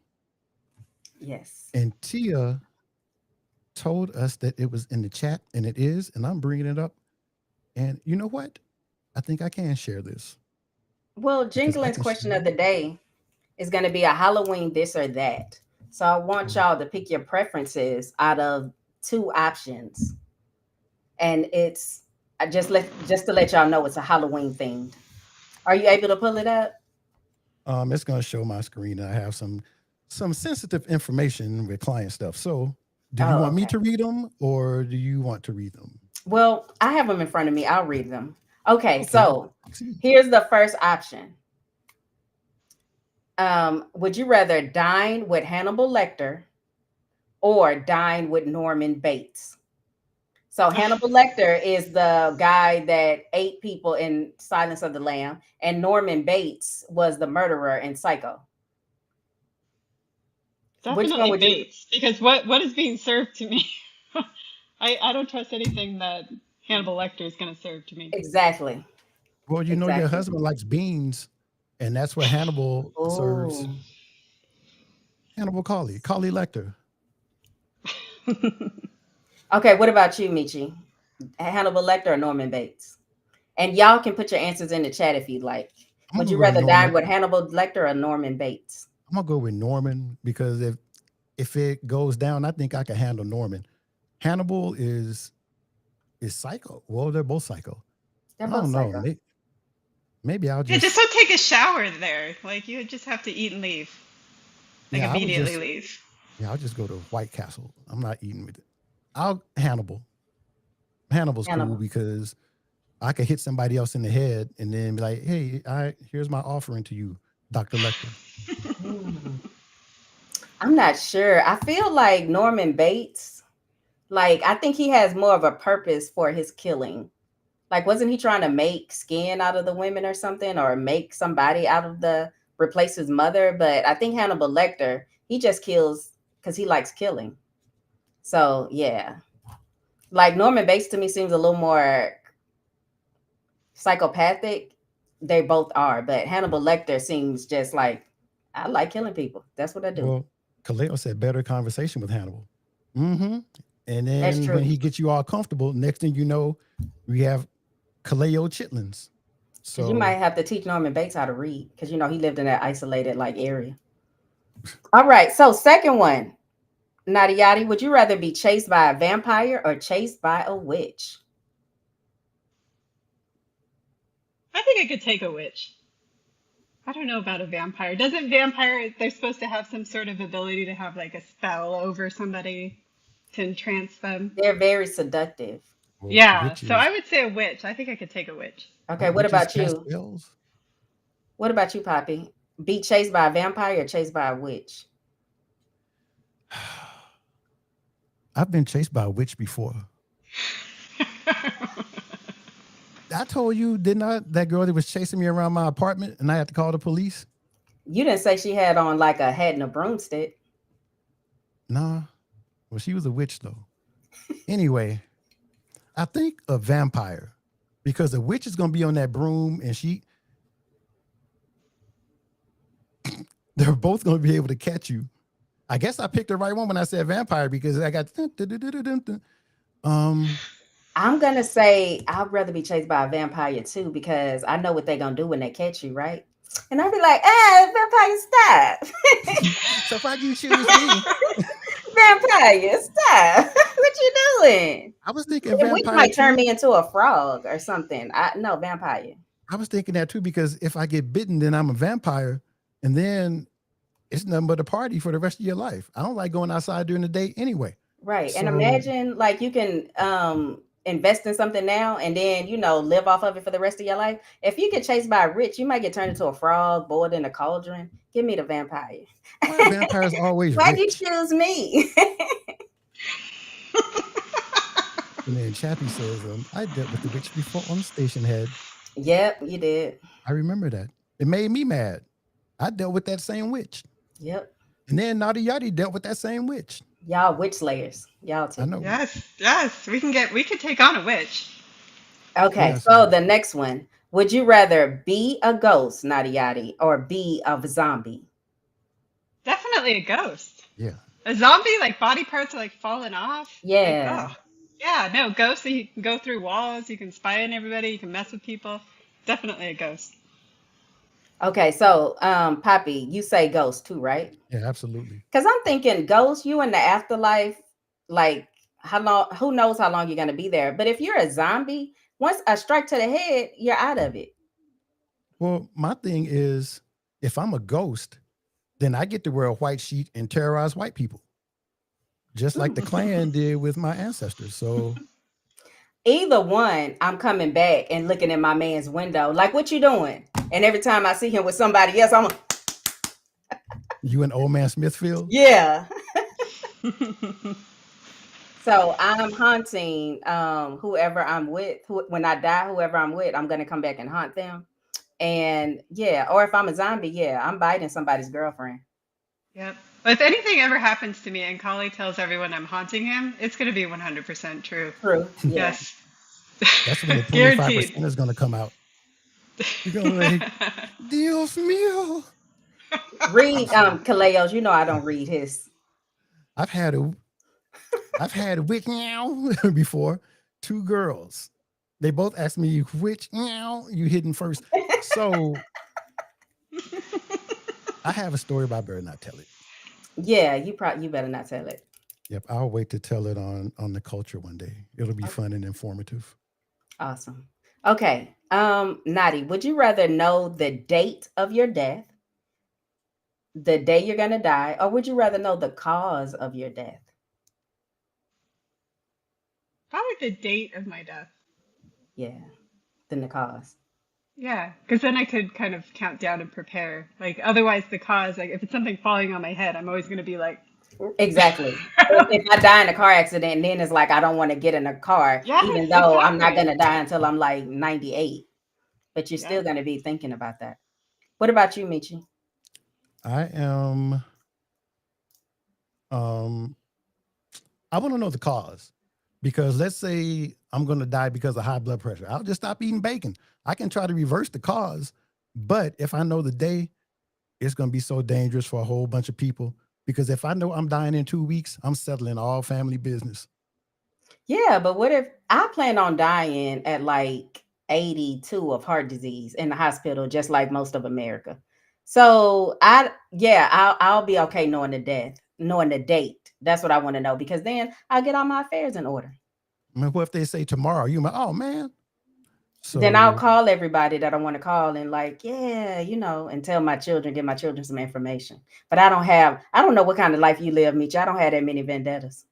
Yes. And Tia told us that it was in the chat, and it is, and I'm bringing it up. And you know what? I think I can share this. Well, Jinglin's question of the day is going to be a Halloween this or that. So I want y'all to pick your preferences out of 2 options. And it's just to let y'all know it's a Halloween themed. Are you able to pull it up? It's going to show my screen. I have some sensitive information with client stuff. So do you want me to read them, or do you want to read them? Well, I have them in front of me. I'll read them. Okay. So here's the first option. Would you rather dine with Hannibal Lecter or dine with Norman Bates? So Hannibal Lecter is the guy that ate people in Silence of the Lamb, and Norman Bates was the murderer in Psycho. Definitely Bates, because what is being served to me? I don't trust anything that Hannibal Lecter is going to serve to me. Exactly. Well, you know, your husband likes beans, and that's what Hannibal serves. Hannibal Collie Lecter. Okay, what about you, Michi? Hannibal Lecter or Norman Bates? And y'all can put your answers in the chat if you'd like. Would you rather dine with Hannibal Lecter or Norman Bates? I'm gonna go with Norman, because if it goes down, I think I can handle Norman. Hannibal is psycho. Well, they're both psycho. They're both psycho. Maybe I'll just just don't take a shower there. Like, you just have to eat and leave. Like, immediately leave. Yeah, I'll just go to White Castle. I'm not eating with it. Hannibal. Hannibal's cool because I could hit somebody else in the head and then be like, hey, here's my offering to you, Dr. Lecter. I'm not sure. I feel like Norman Bates, like, I think he has more of a purpose for his killing. Like, wasn't he trying to make skin out of the women or something, or make somebody replace his mother? But I think Hannibal Lecter, he just kills because he likes killing. So yeah, like Norman Bates to me seems a little more psychopathic. They both are, but Hannibal Lecter seems just like, I like killing people. That's what I do. Well, Kaleo said better conversation with Hannibal. Mm-hmm. And then when he gets you all comfortable, next thing you know, we have Kaleo chitlins. So you might have to teach Norman Bates how to read, because he lived in that isolated area. All right, so second one. Nadi Yadi, would you rather be chased by a vampire or chased by a witch? I think I could take a witch. I don't know about a vampire. Doesn't vampire, they're supposed to have some sort of ability to have like a spell over somebody to entrance them? They're very seductive. Well, yeah, witches. so I would say a witch. I think I could take a witch. Okay, what about you? What about you, Poppy? Be chased by a vampire or chased by a witch? I've been chased by a witch before. I told you, didn't I? That girl that was chasing me around my apartment and I had to call the police. You didn't say she had on like a hat and a broomstick. Nah. Well, she was a witch though. Anyway, I think a vampire, because the witch is going to be on that broom and they're both going to be able to catch you. I guess I picked the right one when I said vampire, because I got I'm gonna say I'd rather be chased by a vampire too, because I know what they're gonna do when they catch you, right? And I'd be like, vampire, stop. So if I can choose me, vampire, stop. What you doing? I was thinking Which vampire might turn me into a frog or something. No, vampire. I was thinking that too, because if I get bitten, then I'm a vampire, and then it's nothing but a party for the rest of your life. I don't like going outside during the day anyway. Right. And imagine like you can invest in something now and then, live off of it for the rest of your life. If you get chased by a witch, you might get turned into a frog, boiled in a cauldron. Give me the vampire. Why are vampires always Why'd you rich? choose me? And then Chappie says, I dealt with the witch before on Station Head. Yep, you did. I remember that. It made me mad. I dealt with that same witch. Yep. And then Naughty Yachty dealt with that same witch. Y'all witch slayers. Y'all I too. know. Yes. We could take on a witch. Okay, Yes. so the next one. Would you rather be a ghost, Naughty Yachty, or be a zombie? Definitely a ghost. Yeah. A zombie, like body parts are like falling off. Yeah. Like, oh. Yeah, no, ghosts, you can go through walls, you can spy on everybody, you can mess with people. Definitely a ghost. Okay, so Poppy, you say ghost too, right? Yeah, absolutely. Because I'm thinking ghost, you in the afterlife, like how long, who knows how long you're gonna be there. But if you're a zombie, once a strike to the head, you're out of it. Well, my thing is, if I'm a ghost, then I get to wear a white sheet and terrorize white people, just like the Klan did with my ancestors. So Either one, I'm coming back and looking in my man's window, like, what you doing? And every time I see him with somebody else, I'm you and Old Man Smithfield? yeah. So I'm haunting whoever I'm with. When I die, whoever I'm with, I'm gonna come back and haunt them. And yeah, or if I'm a zombie, yeah, I'm biting somebody's girlfriend. Yep. Well, if anything ever happens to me and Kali tells everyone I'm haunting him, it's going to be 100% true. True. Yeah. Yes. That's when the 25% Guaranteed. is going to come out. You're going to like, Dios mío. Read Kaleos. You know I don't read his. I've had a witch meow before. 2 girls. They both asked me, which meow you hidden first. So I have a story, but I better not tell it. Yeah, you better not tell it. Yep, I'll wait to tell it on the culture one day. It'll be fun and informative. Awesome. Okay. Nadi, would you rather know the date of your death, the day you're gonna die, or would you rather know the cause of your death? Probably the date of my death. Yeah, than the cause. Yeah, because then I could kind of count down and prepare. Like, otherwise, the cause, like, if it's something falling on my head, I'm always going to be like, exactly. If I die in a car accident, then it's like I don't want to get in a car, yes, even though exactly. I'm not going to die until I'm like 98. But you're still going to be thinking about that. What about you, Michi? I am. I want to know the cause, because let's say I'm going to die because of high blood pressure. I'll just stop eating bacon. I can try to reverse the cause, but if I know the day, it's going to be so dangerous for a whole bunch of people. Because if I know I'm dying in 2 weeks, I'm settling all family business. Yeah, but what if I plan on dying at like 82 of heart disease in the hospital, just like most of America? So I'll be okay knowing the date. That's what I want to know, because then I'll get all my affairs in order. I mean, what if they say tomorrow? You might, oh man. So then I'll call everybody that I want to call and like, yeah, and tell my children, give my children some information. But I don't know what kind of life you live, Mitch. I don't have that many vendettas.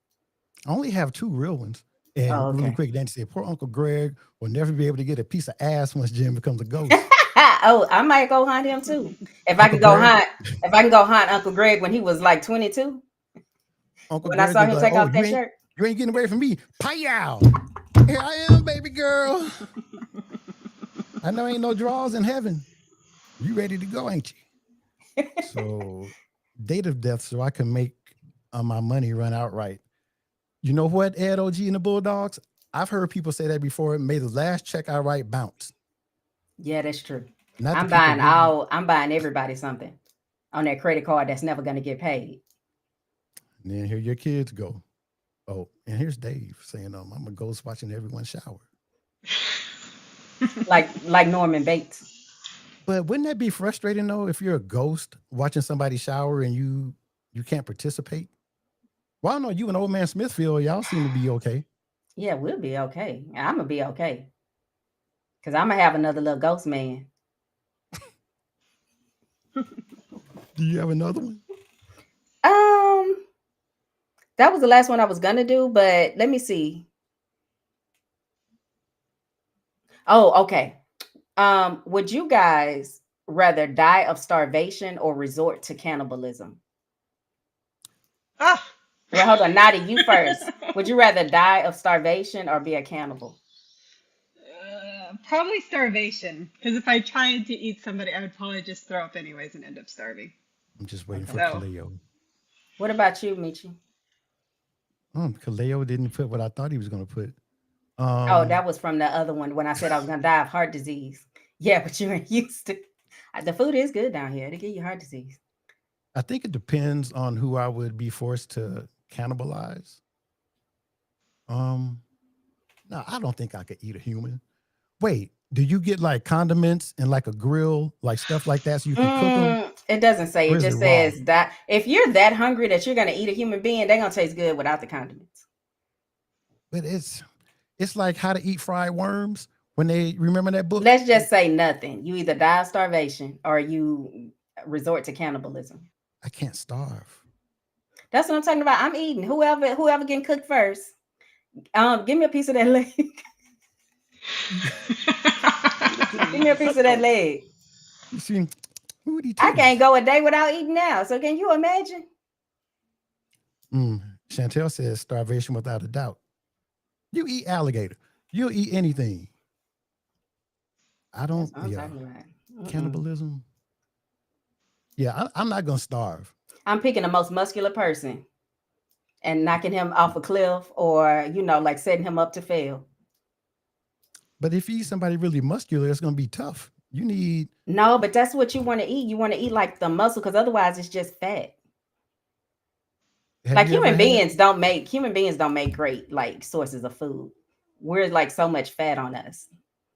I only have 2 real ones. And really quick, Danny said, poor Uncle Greg will never be able to get a piece of ass once Jim becomes a ghost. Oh, I might go hunt him too. If I can go hunt Uncle Greg when he was like 22. Uncle when Greg I saw him take off that shirt. You ain't getting away from me. Pow! Here I am, baby girl. I know ain't no draws in heaven. You ready to go, ain't you? So, date of death, so I can make my money run out right. You know what, Ed OG and the Bulldogs? I've heard people say that before. May the last check I write bounce. Yeah, that's true. I'm buying everybody something on that credit card that's never going to get paid. And then here your kids go. Oh, and here's Dave saying, I'm a ghost watching everyone shower. like Norman Bates. But wouldn't that be frustrating though, if you're a ghost watching somebody shower and you can't participate? Well, I know you and Old Man Smithfield, y'all seem to be okay. Yeah, we'll be okay. I'm gonna be okay, because I'm gonna have another little ghost man. Do you have another one? That was the last one I was gonna do, but let me see. Oh, okay. Would you guys rather die of starvation or resort to cannibalism? Ah. Well, hold on, Nadi, you first. Would you rather die of starvation or be a cannibal? Probably starvation. Because if I tried to eat somebody, I would probably just throw up anyways and end up starving. I'm just waiting for So, Kaleo. What about you, Michi? Kaleo didn't put what I thought he was going to put. Oh, that was from the other one when I said I was gonna die of heart disease. Yeah, but you ain't used to. The food is good down here. They give you heart disease. I think it depends on who I would be forced to cannibalize. No, I don't think I could eat a human. Wait, do you get like condiments and like a grill, like stuff like that, so you can cook them? It doesn't say. Or It is just it raw? says that if you're that hungry that you're gonna eat a human being, they're gonna taste good without the condiments. But it's like how to eat fried worms. When they remember that book, Let's just say nothing. You either die of starvation or you resort to cannibalism. I can't starve. That's what I'm talking about. I'm eating whoever getting cooked first. Give me a piece of that leg. Give me a piece of that leg. You see, who would eat I titties? can't go a day without eating now. So can you imagine? Chantel says starvation without a doubt. You eat alligator. You'll eat anything. I don't. That's what I'm talking about. Cannibalism. Yeah, I'm not gonna starve. I'm picking the most muscular person and knocking him off a cliff, or like setting him up to fail. But if you eat somebody really muscular, it's gonna be tough. You need No, but that's what you want to eat. You want to eat like the muscle, because otherwise it's just fat. Like human beings don't make great like sources of food. We're like so much fat on us.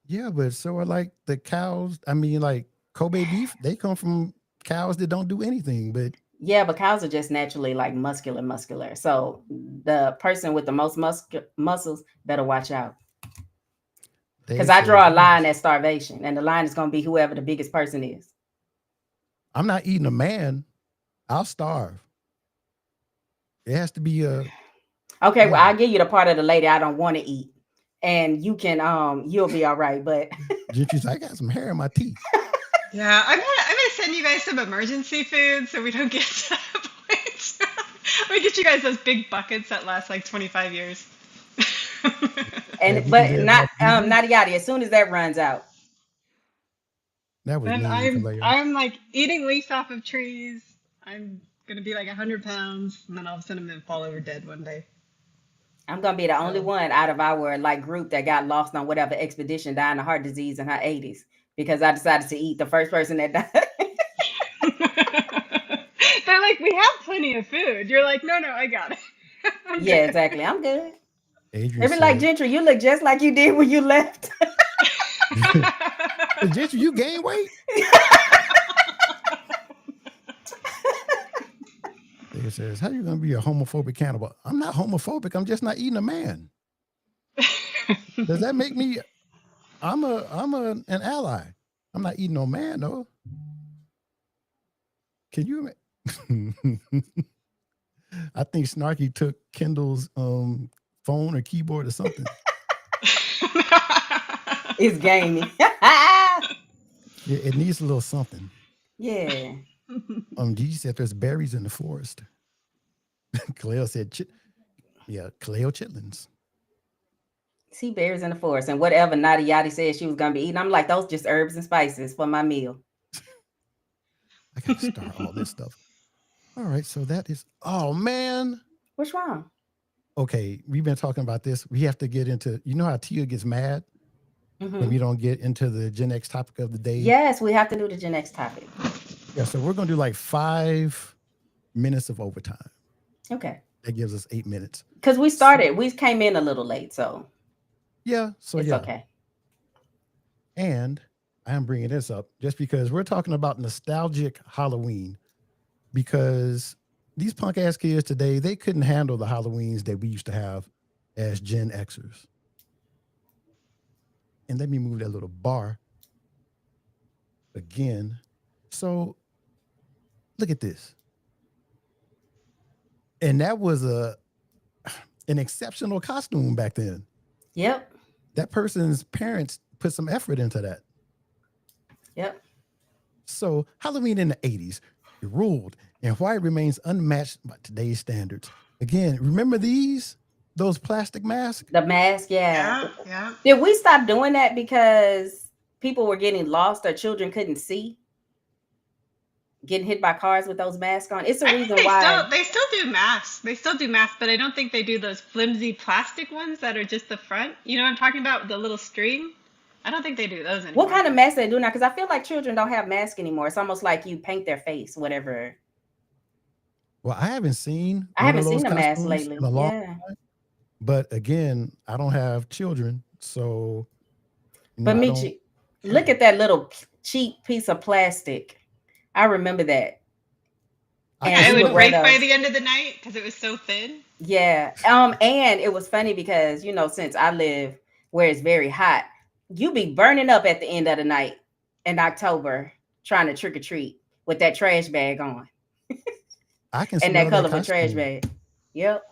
Yeah, but so are like the cows. I mean, like Kobe beef, they come from cows that don't do anything. But Yeah, but cows are just naturally like muscular. So the person with the most muscles better watch out. Because I draw a line at starvation, and the line is going to be whoever the biggest person is. I'm not eating a man. I'll starve. It has to be a. Okay, well, I'll give you the part of the lady I don't want to eat, and you can you'll be all right. But Gentry's, I got some hair in my teeth. yeah, I'm gonna send you guys some emergency food so we don't get to that point. I'm gonna get you guys those big buckets that last like 25 years. And but not yada. As soon as that runs out, that was then mean, I'm like eating leaves off of trees. I'm gonna be like 100 pounds, and then all of a sudden I'm gonna fall over dead one day. I'm gonna be the only one out of our like group that got lost on whatever expedition, dying of heart disease in her 80s, because I decided to eat the first person that died. They're like, we have plenty of food. You're like, no, I got it. Yeah, exactly. I'm good. Adrian They be like, Gentry, you look just like you did when you left. Gentry, you gain weight? It says, how are you going to be a homophobic cannibal? I'm not homophobic. I'm just not eating a man. Does that make me? I'm an ally. I'm not eating no man though. Can you? I think Snarky took Kendall's phone or keyboard or something. It's gaming. It needs a little something. Yeah. Gigi said there's berries in the forest. Cleo said, Cleo chitlins. See berries in the forest, and whatever Nadi Yadi said she was gonna be eating, I'm like, those just herbs and spices for my meal. I gotta start all this stuff. All right, so that is. Oh man, what's wrong? Okay, we've been talking about this. We have to get into. You know how Tia gets mad when we don't get into the Gen X topic of the day. Yes, we have to do the Gen X topic. Yeah, so we're gonna do like 5 minutes of overtime. Okay. That gives us 8 minutes. Because we came in a little late, so. Yeah, so it's okay. And I am bringing this up just because we're talking about nostalgic Halloween, because these punk ass kids today, they couldn't handle the Halloweens that we used to have as Gen Xers. And let me move that little bar again. So look at this. And that was an exceptional costume back then. Yep. That person's parents put some effort into that. Yep. So Halloween in the 80s, it ruled, and why it remains unmatched by today's standards. Again, remember these? those plastic masks. The mask, yeah. Yeah, yeah. Did we stop doing that because people were getting lost or children couldn't see? Getting hit by cars with those masks on. It's a I think reason why. they still do masks. They still do masks, but I don't think they do those flimsy plastic ones that are just the front. You know what I'm talking about with the little string? I don't think they do those anymore. What kind of masks they do now? Because I feel like children don't have masks anymore. It's almost like you paint their face, whatever. Well, I haven't seen I one haven't of those seen a mask costumes lately. in a long Yeah. time. But again, I don't have children, so But I don't. Michi, look at that little cheap piece of plastic. I remember that. I Yeah, can it see would those. break by the end of the night because it was so thin. Yeah. And it was funny because, since I live where it's very hot, you be burning up at the end of the night in October trying to trick or treat with that trash bag on. I can And see that all that colorful trash costume. bag. Yep.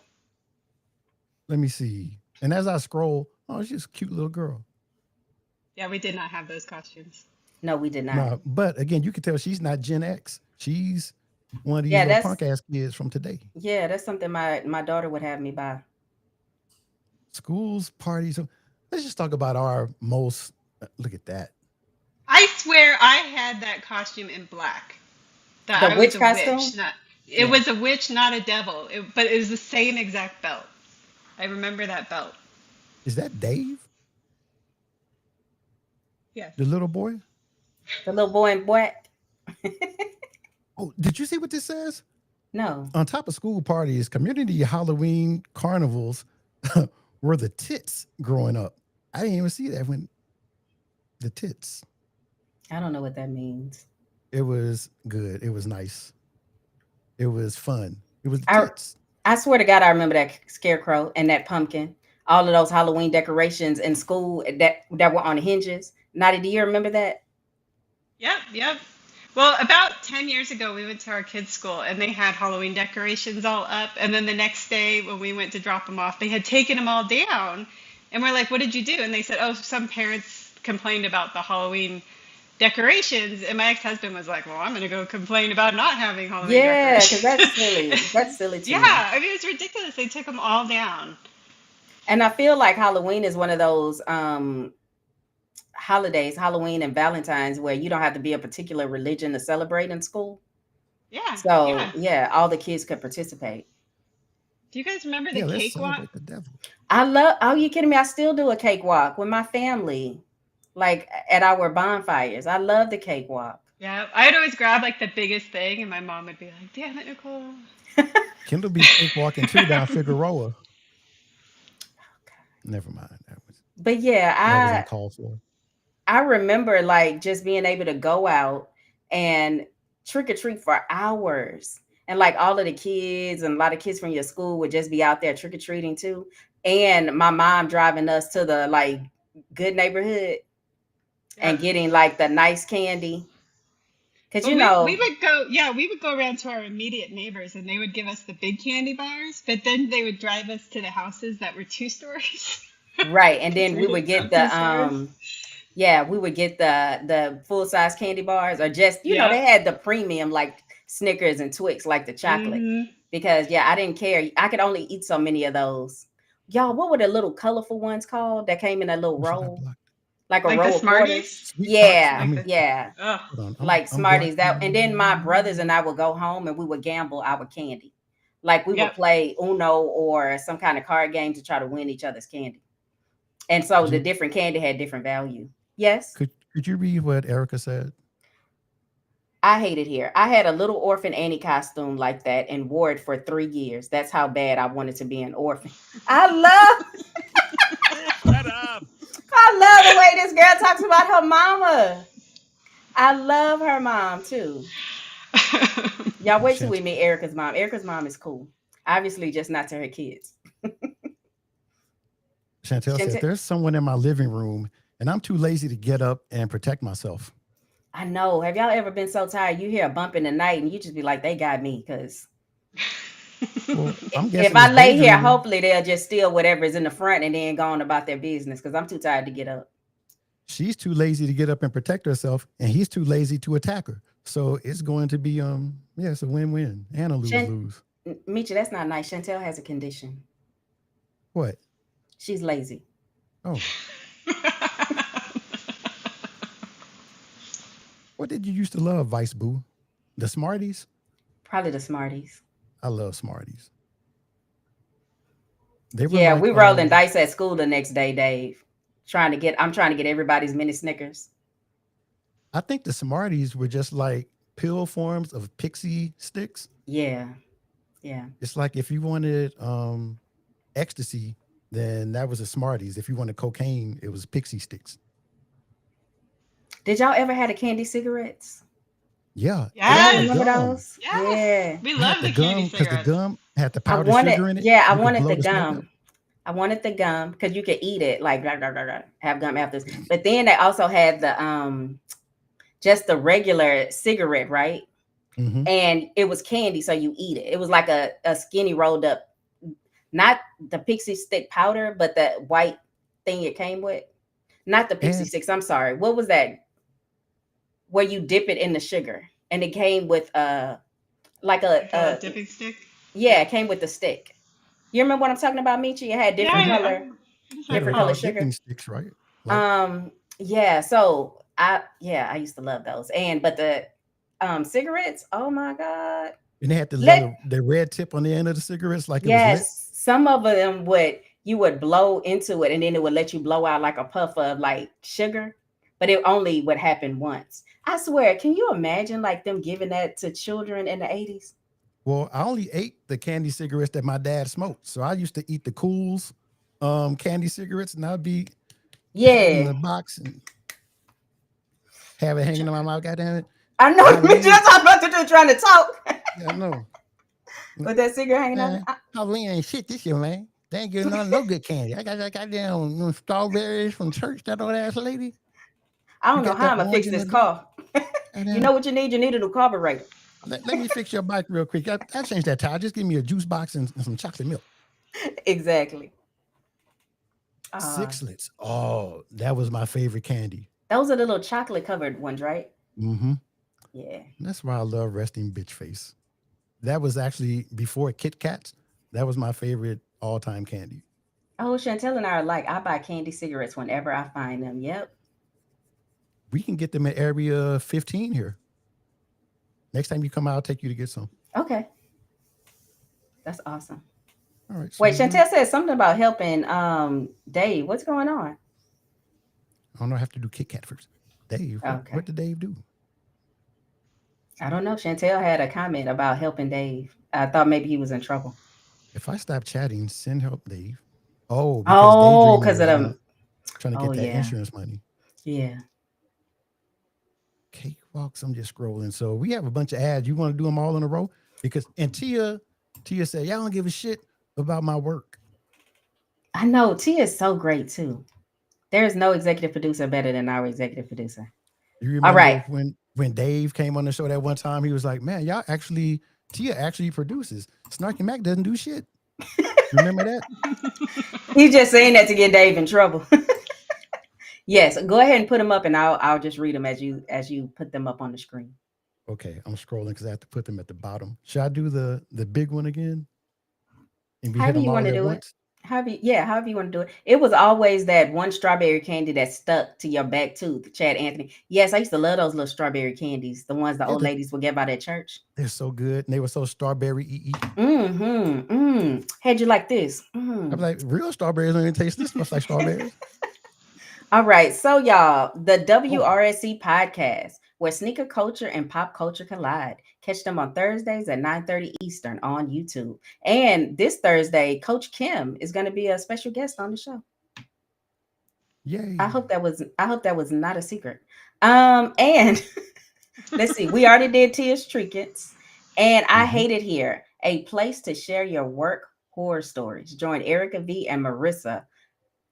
Let me see. And as I scroll, oh, she's a cute little girl. Yeah, we did not have those costumes. No, we did not. No, but again, you can tell she's not Gen X. She's one of these Yeah, little that's punk ass kids from today. yeah, that's something my daughter would have me buy. Schools, parties. Let's just talk about our most. Look at that. I swear I had that costume in black. That The I was witch a costume? witch. It was a witch, not a devil. But it was the same exact belt. I remember that belt. Is that Dave? Yes. The little boy? The little boy in black. Oh, did you see what this says? No. On top of school parties, community Halloween carnivals were the tits growing up. I didn't even see that when the tits. I don't know what that means. It was good. It was nice. It was fun. It was the tits. I swear to God, I remember that scarecrow and that pumpkin. All of those Halloween decorations in school that were on hinges. Naughty, do you remember that? Yep. Well, about 10 years ago, we went to our kids' school and they had Halloween decorations all up. And then the next day, when we went to drop them off, they had taken them all down. And we're like, what did you do? And they said, oh, some parents complained about the Halloween decorations. And my ex-husband was like, well, I'm going to go complain about not having Halloween decorations. Yeah, because that's silly. That's silly to me. Yeah, I mean, it's ridiculous. They took them all down. And I feel like Halloween is one of those holidays, Halloween and Valentine's, where you don't have to be a particular religion to celebrate in school. Yeah. So yeah, all the kids could participate. Do you guys remember the cakewalk? The devil. Oh, you kidding me? I still do a cakewalk with my family, like at our bonfires. I love the cakewalk. Yeah, I'd always grab like the biggest thing, and my mom would be like, "Damn it, Nicole." Kendall be cakewalking too down Figueroa. Never mind. But yeah, that was uncalled for. I remember like just being able to go out and trick or treat for hours. And like all of the kids and a lot of kids from your school would just be out there trick or treating too. And my mom driving us to the like good neighborhood and getting like the nice candy. Because we would go around to our immediate neighbors and they would give us the big candy bars, but then they would drive us to the houses that were 2 stories. Right. And then we would get we would get the full-size candy bars, or just they had the premium like Snickers and Twix, like the chocolate. Because I didn't care. I could only eat so many of those. Y'all, what were the little colorful ones called that came in a little roll? Like a roll of Smarties? Yeah. Like Smarties. And then my brothers and I would go home and we would gamble our candy. Like we would play Uno or some kind of card game to try to win each other's candy. And so the different candy had different value. Yes. Could you read what Erica said? I hate it here. I had a little orphan Annie costume like that and wore it for 3 years. That's how bad I wanted to be an orphan. I love the way this girl talks about her mama. I love her mom too. Y'all wait till we meet Erica's mom. Erica's mom is cool. Obviously just not to her kids. Chantel said, there's someone in my living room and I'm too lazy to get up and protect myself. I know. Have y'all ever been so tired? You hear a bump in the night and you just be like, they got me. Because if I lay here, hopefully they'll just steal whatever's in the front and then go on about their business, because I'm too tired to get up. She's too lazy to get up and protect herself, and he's too lazy to attack her. So it's going to be it's a win-win and a lose-lose. Michi, that's not nice. Chantel has a condition. What? She's lazy. Oh. What did you used to love, Vice Boo? The Smarties? Probably the Smarties. I love Smarties. They were Yeah, like we rolling dice at school the next day, Dave. I'm trying to get everybody's mini Snickers. I think the Smarties were just like pill forms of pixie sticks. Yeah. Yeah. It's like if you wanted ecstasy, then that was a Smarties. If you wanted cocaine, it was pixie sticks. Did y'all ever had the candy cigarettes? Yeah. Y'all And the Yes. remember gum. those? Yes. Yeah. We I had love the the candy gum because the cigarettes. gum had the I powdered sugar wanted, in it. yeah, I You could wanted blow the the smoke up. gum. I wanted the gum because you could eat it like rah, rah, rah, rah, have gum after this. But then they also had the just the regular cigarette, right? Mm-hmm. And it was candy, so you eat it. It was like a skinny rolled up, not the pixie stick powder, but the white thing it came with. Not the pixie And sticks. I'm sorry. What was that? Where you dip it in the sugar, and it came with like Like a dipping stick. yeah, it came with the stick. You remember what I'm talking about, Michi? It had Yeah, different mhm. color, I just Yeah, they were different remember. color called sugar. dipping sticks, right? Like, Yeah, so I used to love those. And but the cigarettes, oh my God. and they had Let the red tip on the end of the cigarettes, like it was lit. Yes, some of them you would blow into it and then it would let you blow out like a puff of like sugar, but it only would happen once. I swear, can you imagine like them giving that to children in the 80s? Well, I only ate the candy cigarettes that my dad smoked. So I used to eat the Cools candy cigarettes, and I'd be having Yeah. the box and have it hanging on my mouth. Goddamn it. I know, Mitch, Halloween. that's what I'm about to do, trying to talk Yeah, I know. with that cigarette hanging on. Man, Halloween ain't shit this year, man. They ain't getting no good candy. I got that goddamn strawberries from church, that old ass lady. I You don't know got how that I'm gonna fix orange in this the bit. car. You Goddamn. know what you need? You need a new carburetor. Let me fix your bike real quick. I changed that tire. Just give me a juice box and some chocolate milk. Exactly. Sixlets. Oh, that was my favorite candy. Those are the little chocolate covered ones, right? Mm-hmm. Yeah. That's why I love resting bitch face. That was actually before Kit Kats. That was my favorite all-time candy. Oh, Chantel and I are like, I buy candy cigarettes whenever I find them. Yep. We can get them at Area 15 here. Next time you come out, I'll take you to get some. Okay. That's awesome. All right. So Wait, Chantel said something about helping Dave. What's going on? I don't know. I have to do Kit Kat first. Dave, Okay. what did Dave do? I don't know. Chantel had a comment about helping Dave. I thought maybe he was in trouble. If I stop chatting, send help Dave. Oh, because Oh, Daydreaming because of was them. trying to Oh, get that yeah. insurance money. Yeah. Cakewalks. I'm just scrolling. So we have a bunch of ads. You want to do them all in a row? Because and Tia said, y'all don't give a shit about my work. I know. Tia is so great too. There's no executive producer better than our executive producer. You All remember right. when Dave came on the show that one time, he was like, man, Tia actually produces. Snarky Mac doesn't do shit. Remember that? He's just saying that to get Dave in trouble. Yes, go ahead and put them up, and I'll just read them as you put them up on the screen. Okay, I'm scrolling because I have to put them at the bottom. Should I do the big one again? And we hit However them you all want to at do it. once? However you want to do it. It was always that one strawberry candy that stuck to your back tooth, Chad Anthony. Yes, I used to love those little strawberry candies, the ones the Yeah, old ladies would give out at church. they're so good. And they were so strawberry y. Had you like this? I'm like, real strawberries don't even taste this much like strawberries. All right. So, y'all, the WRSC podcast, where sneaker culture and pop culture collide. Catch them on Thursdays at 9:30 Eastern on YouTube. And this Thursday, Coach Kim is going to be a special guest on the show. Yay. I hope that was not a secret. And let's see, we already did Tia's Trinkets, and I Hate It Here, a place to share your work horror stories. Join Erica V and Marissa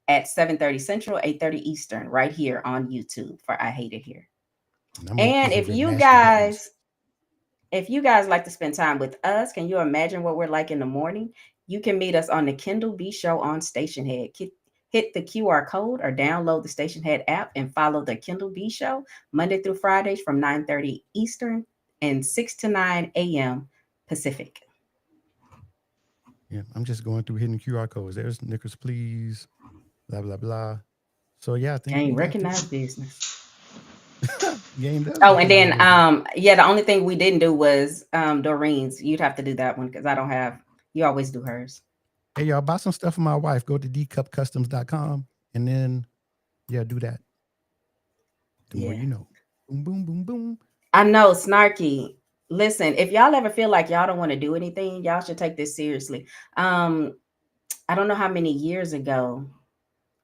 at 7:30 Central, 8:30 Eastern, right here on YouTube for I Hate It Here. And if you guys like to spend time with us, can you imagine what we're like in the morning? You can meet us on the Kindle B Show on Stationhead. Hit the QR code or download the Stationhead app and follow the Kindle B Show Monday through Fridays from 9:30 Eastern and 6 to 9 a.m. Pacific. Yeah, I'm just going through hidden QR codes. There's Knickers, please. Blah blah blah. So yeah, I think we Ain't got recognize business. game does. Oh, and recognize then business. yeah, the only thing we didn't do was Doreen's. You'd have to do that one because I don't have. You always do hers. Hey y'all, buy some stuff for my wife. Go to dcupcustoms.com and then yeah, do that. The more Yeah. you know. Boom, boom, boom, boom. I know, Snarky. Listen, if y'all ever feel like y'all don't want to do anything, y'all should take this seriously. I don't know how many years ago,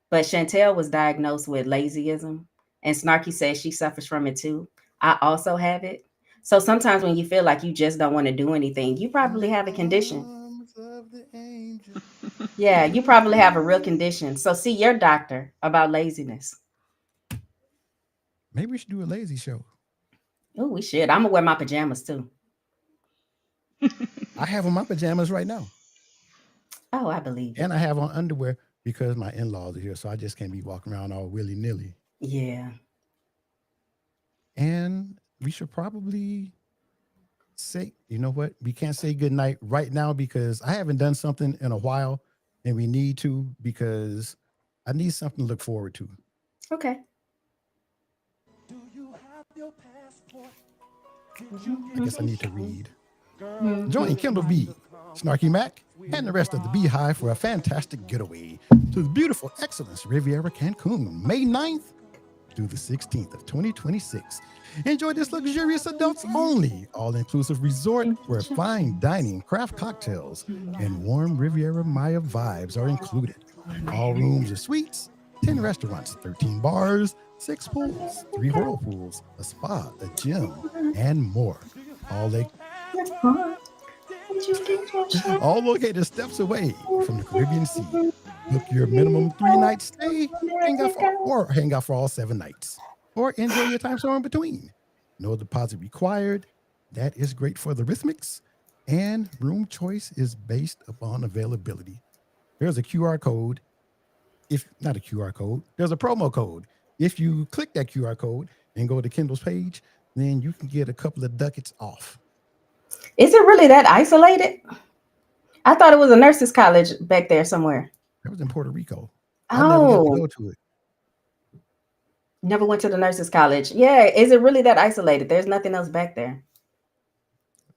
but Chantel was diagnosed with lazyism, and Snarky says she suffers from it too. I also have it. So sometimes when you feel like you just don't want to do anything, you probably have a condition. Yeah, you probably have a real condition. So see your doctor about laziness. Maybe we should do a lazy show. Oh, we should. I'm gonna wear my pajamas too. I have on my pajamas right now. Oh, I believe it. And I have on underwear because my in-laws are here, so I just can't be walking around all willy-nilly. Yeah. And we should probably say, you know what? We can't say goodnight right now because I haven't done something in a while, and we need to because I need something to look forward to. Okay. I guess I need to read. Join Kendall B, Snarky Mac, and the rest of the Beehive for a fantastic getaway to the beautiful Excellence Riviera Cancun, May 9th through the 16th of 2026. Enjoy this luxurious adults-only, all-inclusive resort where fine dining, craft cocktails, and warm Riviera Maya vibes are included. All rooms are suites, 10 restaurants, 13 bars, 6 pools, 3 whirlpools, a spa, a gym, and more. All located steps away from the Caribbean Sea. Book your minimum 3-night stay, hang out for all 7 nights, or enjoy your time somewhere in between. No deposit required. That is great for the rhythmics, and room choice is based upon availability. There's a QR code. If not a QR code, there's a promo code. If you click that QR code and go to Kendall's page, then you can get a couple of ducats off. Is it really that isolated? I thought it was a nurses' college back there somewhere. That was in Puerto Rico. Oh. I never got to go to it. Never went to the nurses' college. Yeah, is it really that isolated? There's nothing else back there.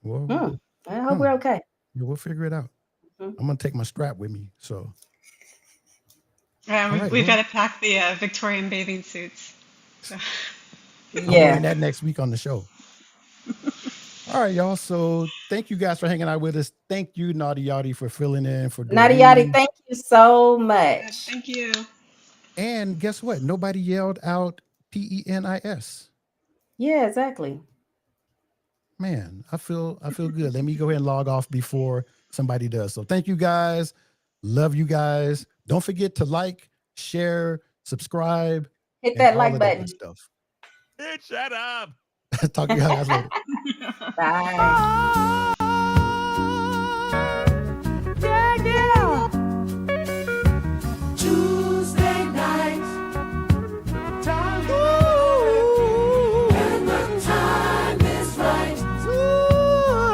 Well, I hope we're okay. Yeah, we'll figure it out. I'm gonna take my strap with me. So Yeah, we've got to pack the Victorian bathing suits. So. I'm wearing that next week on the show. All right, y'all. So thank you guys for hanging out with us. Thank you, Naughty Yachty, for filling in for Naughty Yachty. Thank you so much. Thank you. And guess what? Nobody yelled out PENIS. Yeah, exactly. Man, I feel good. Let me go ahead and log off before somebody does. So thank you guys. Love you guys. Don't forget to like, share, subscribe. Hit that like button. Stuff. Bitch, shut up. Talk to you guys later. Bye. Yeah. Tuesday night. Time and the time is right.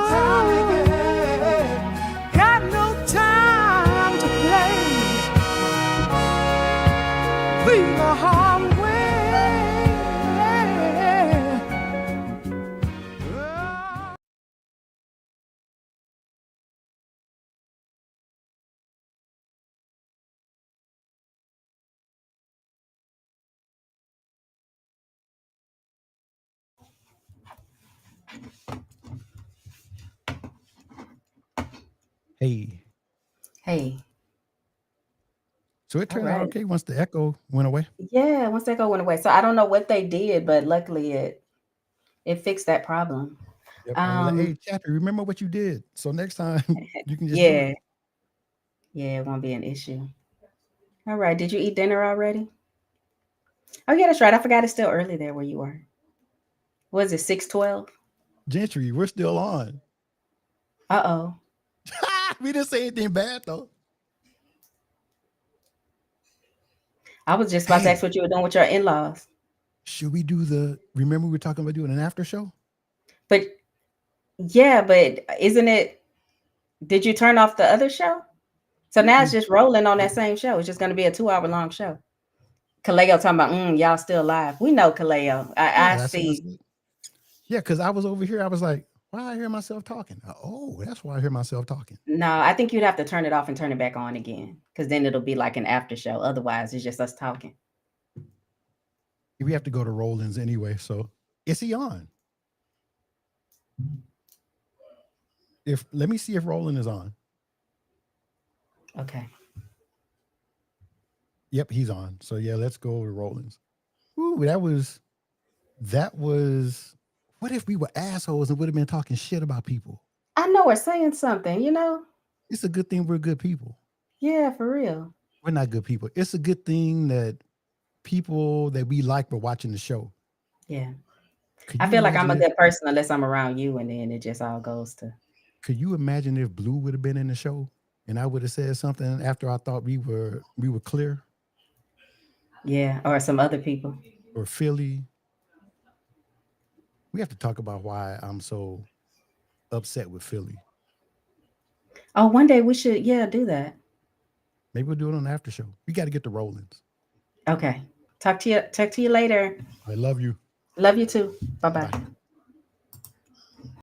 Time again. Got no time to play. Leave the hallway. Hey. So it turned out okay once the echo went away. Yeah, once the echo went away. So I don't know what they did, but luckily it fixed that problem. Yep, hey, Chappie, remember what you did. So next time you can just do it. Yeah, it won't be an issue. All right. Did you eat dinner already? Oh, yeah, that's right. I forgot it's still early there where you are. Was it 6:12? Gentry, we're still on. Uh-oh. We didn't say anything bad, though. I was just about to ask what you were doing with your in-laws. Should we do remember we were talking about doing an after show? But, yeah, but isn't it, did you turn off the other show? So now it's just rolling on that same show. It's just going to be a 2-hour long show. Kaleo talking about, y'all still live. We know Kaleo. I see. Yeah, because I was over here. I was like, why I hear myself talking? Oh, that's why I hear myself talking. No, I think you'd have to turn it off and turn it back on again, because then it'll be like an after show. Otherwise, it's just us talking. We have to go to Rollins anyway. So is he on? Let me see if Roland is on. Okay. Yep, he's on. So yeah, let's go to Rollins. Ooh, that was. What if we were assholes and would have been talking shit about people? I know we're saying something, you know? It's a good thing we're good people. Yeah, for real. We're not good people. It's a good thing that people that we like were watching the show. Yeah. I feel like I'm a good person unless I'm around you, and then it just all goes to. Could you imagine if Blue would have been in the show and I would have said something after I thought we were clear? Yeah, or some other people. Or Philly. We have to talk about why I'm so upset with Philly. Oh, one day we should, do that. Maybe we'll do it on the after show. We got to get the Rollins. Okay. Talk to you later. I love you. Love you too. Bye-bye. Bye.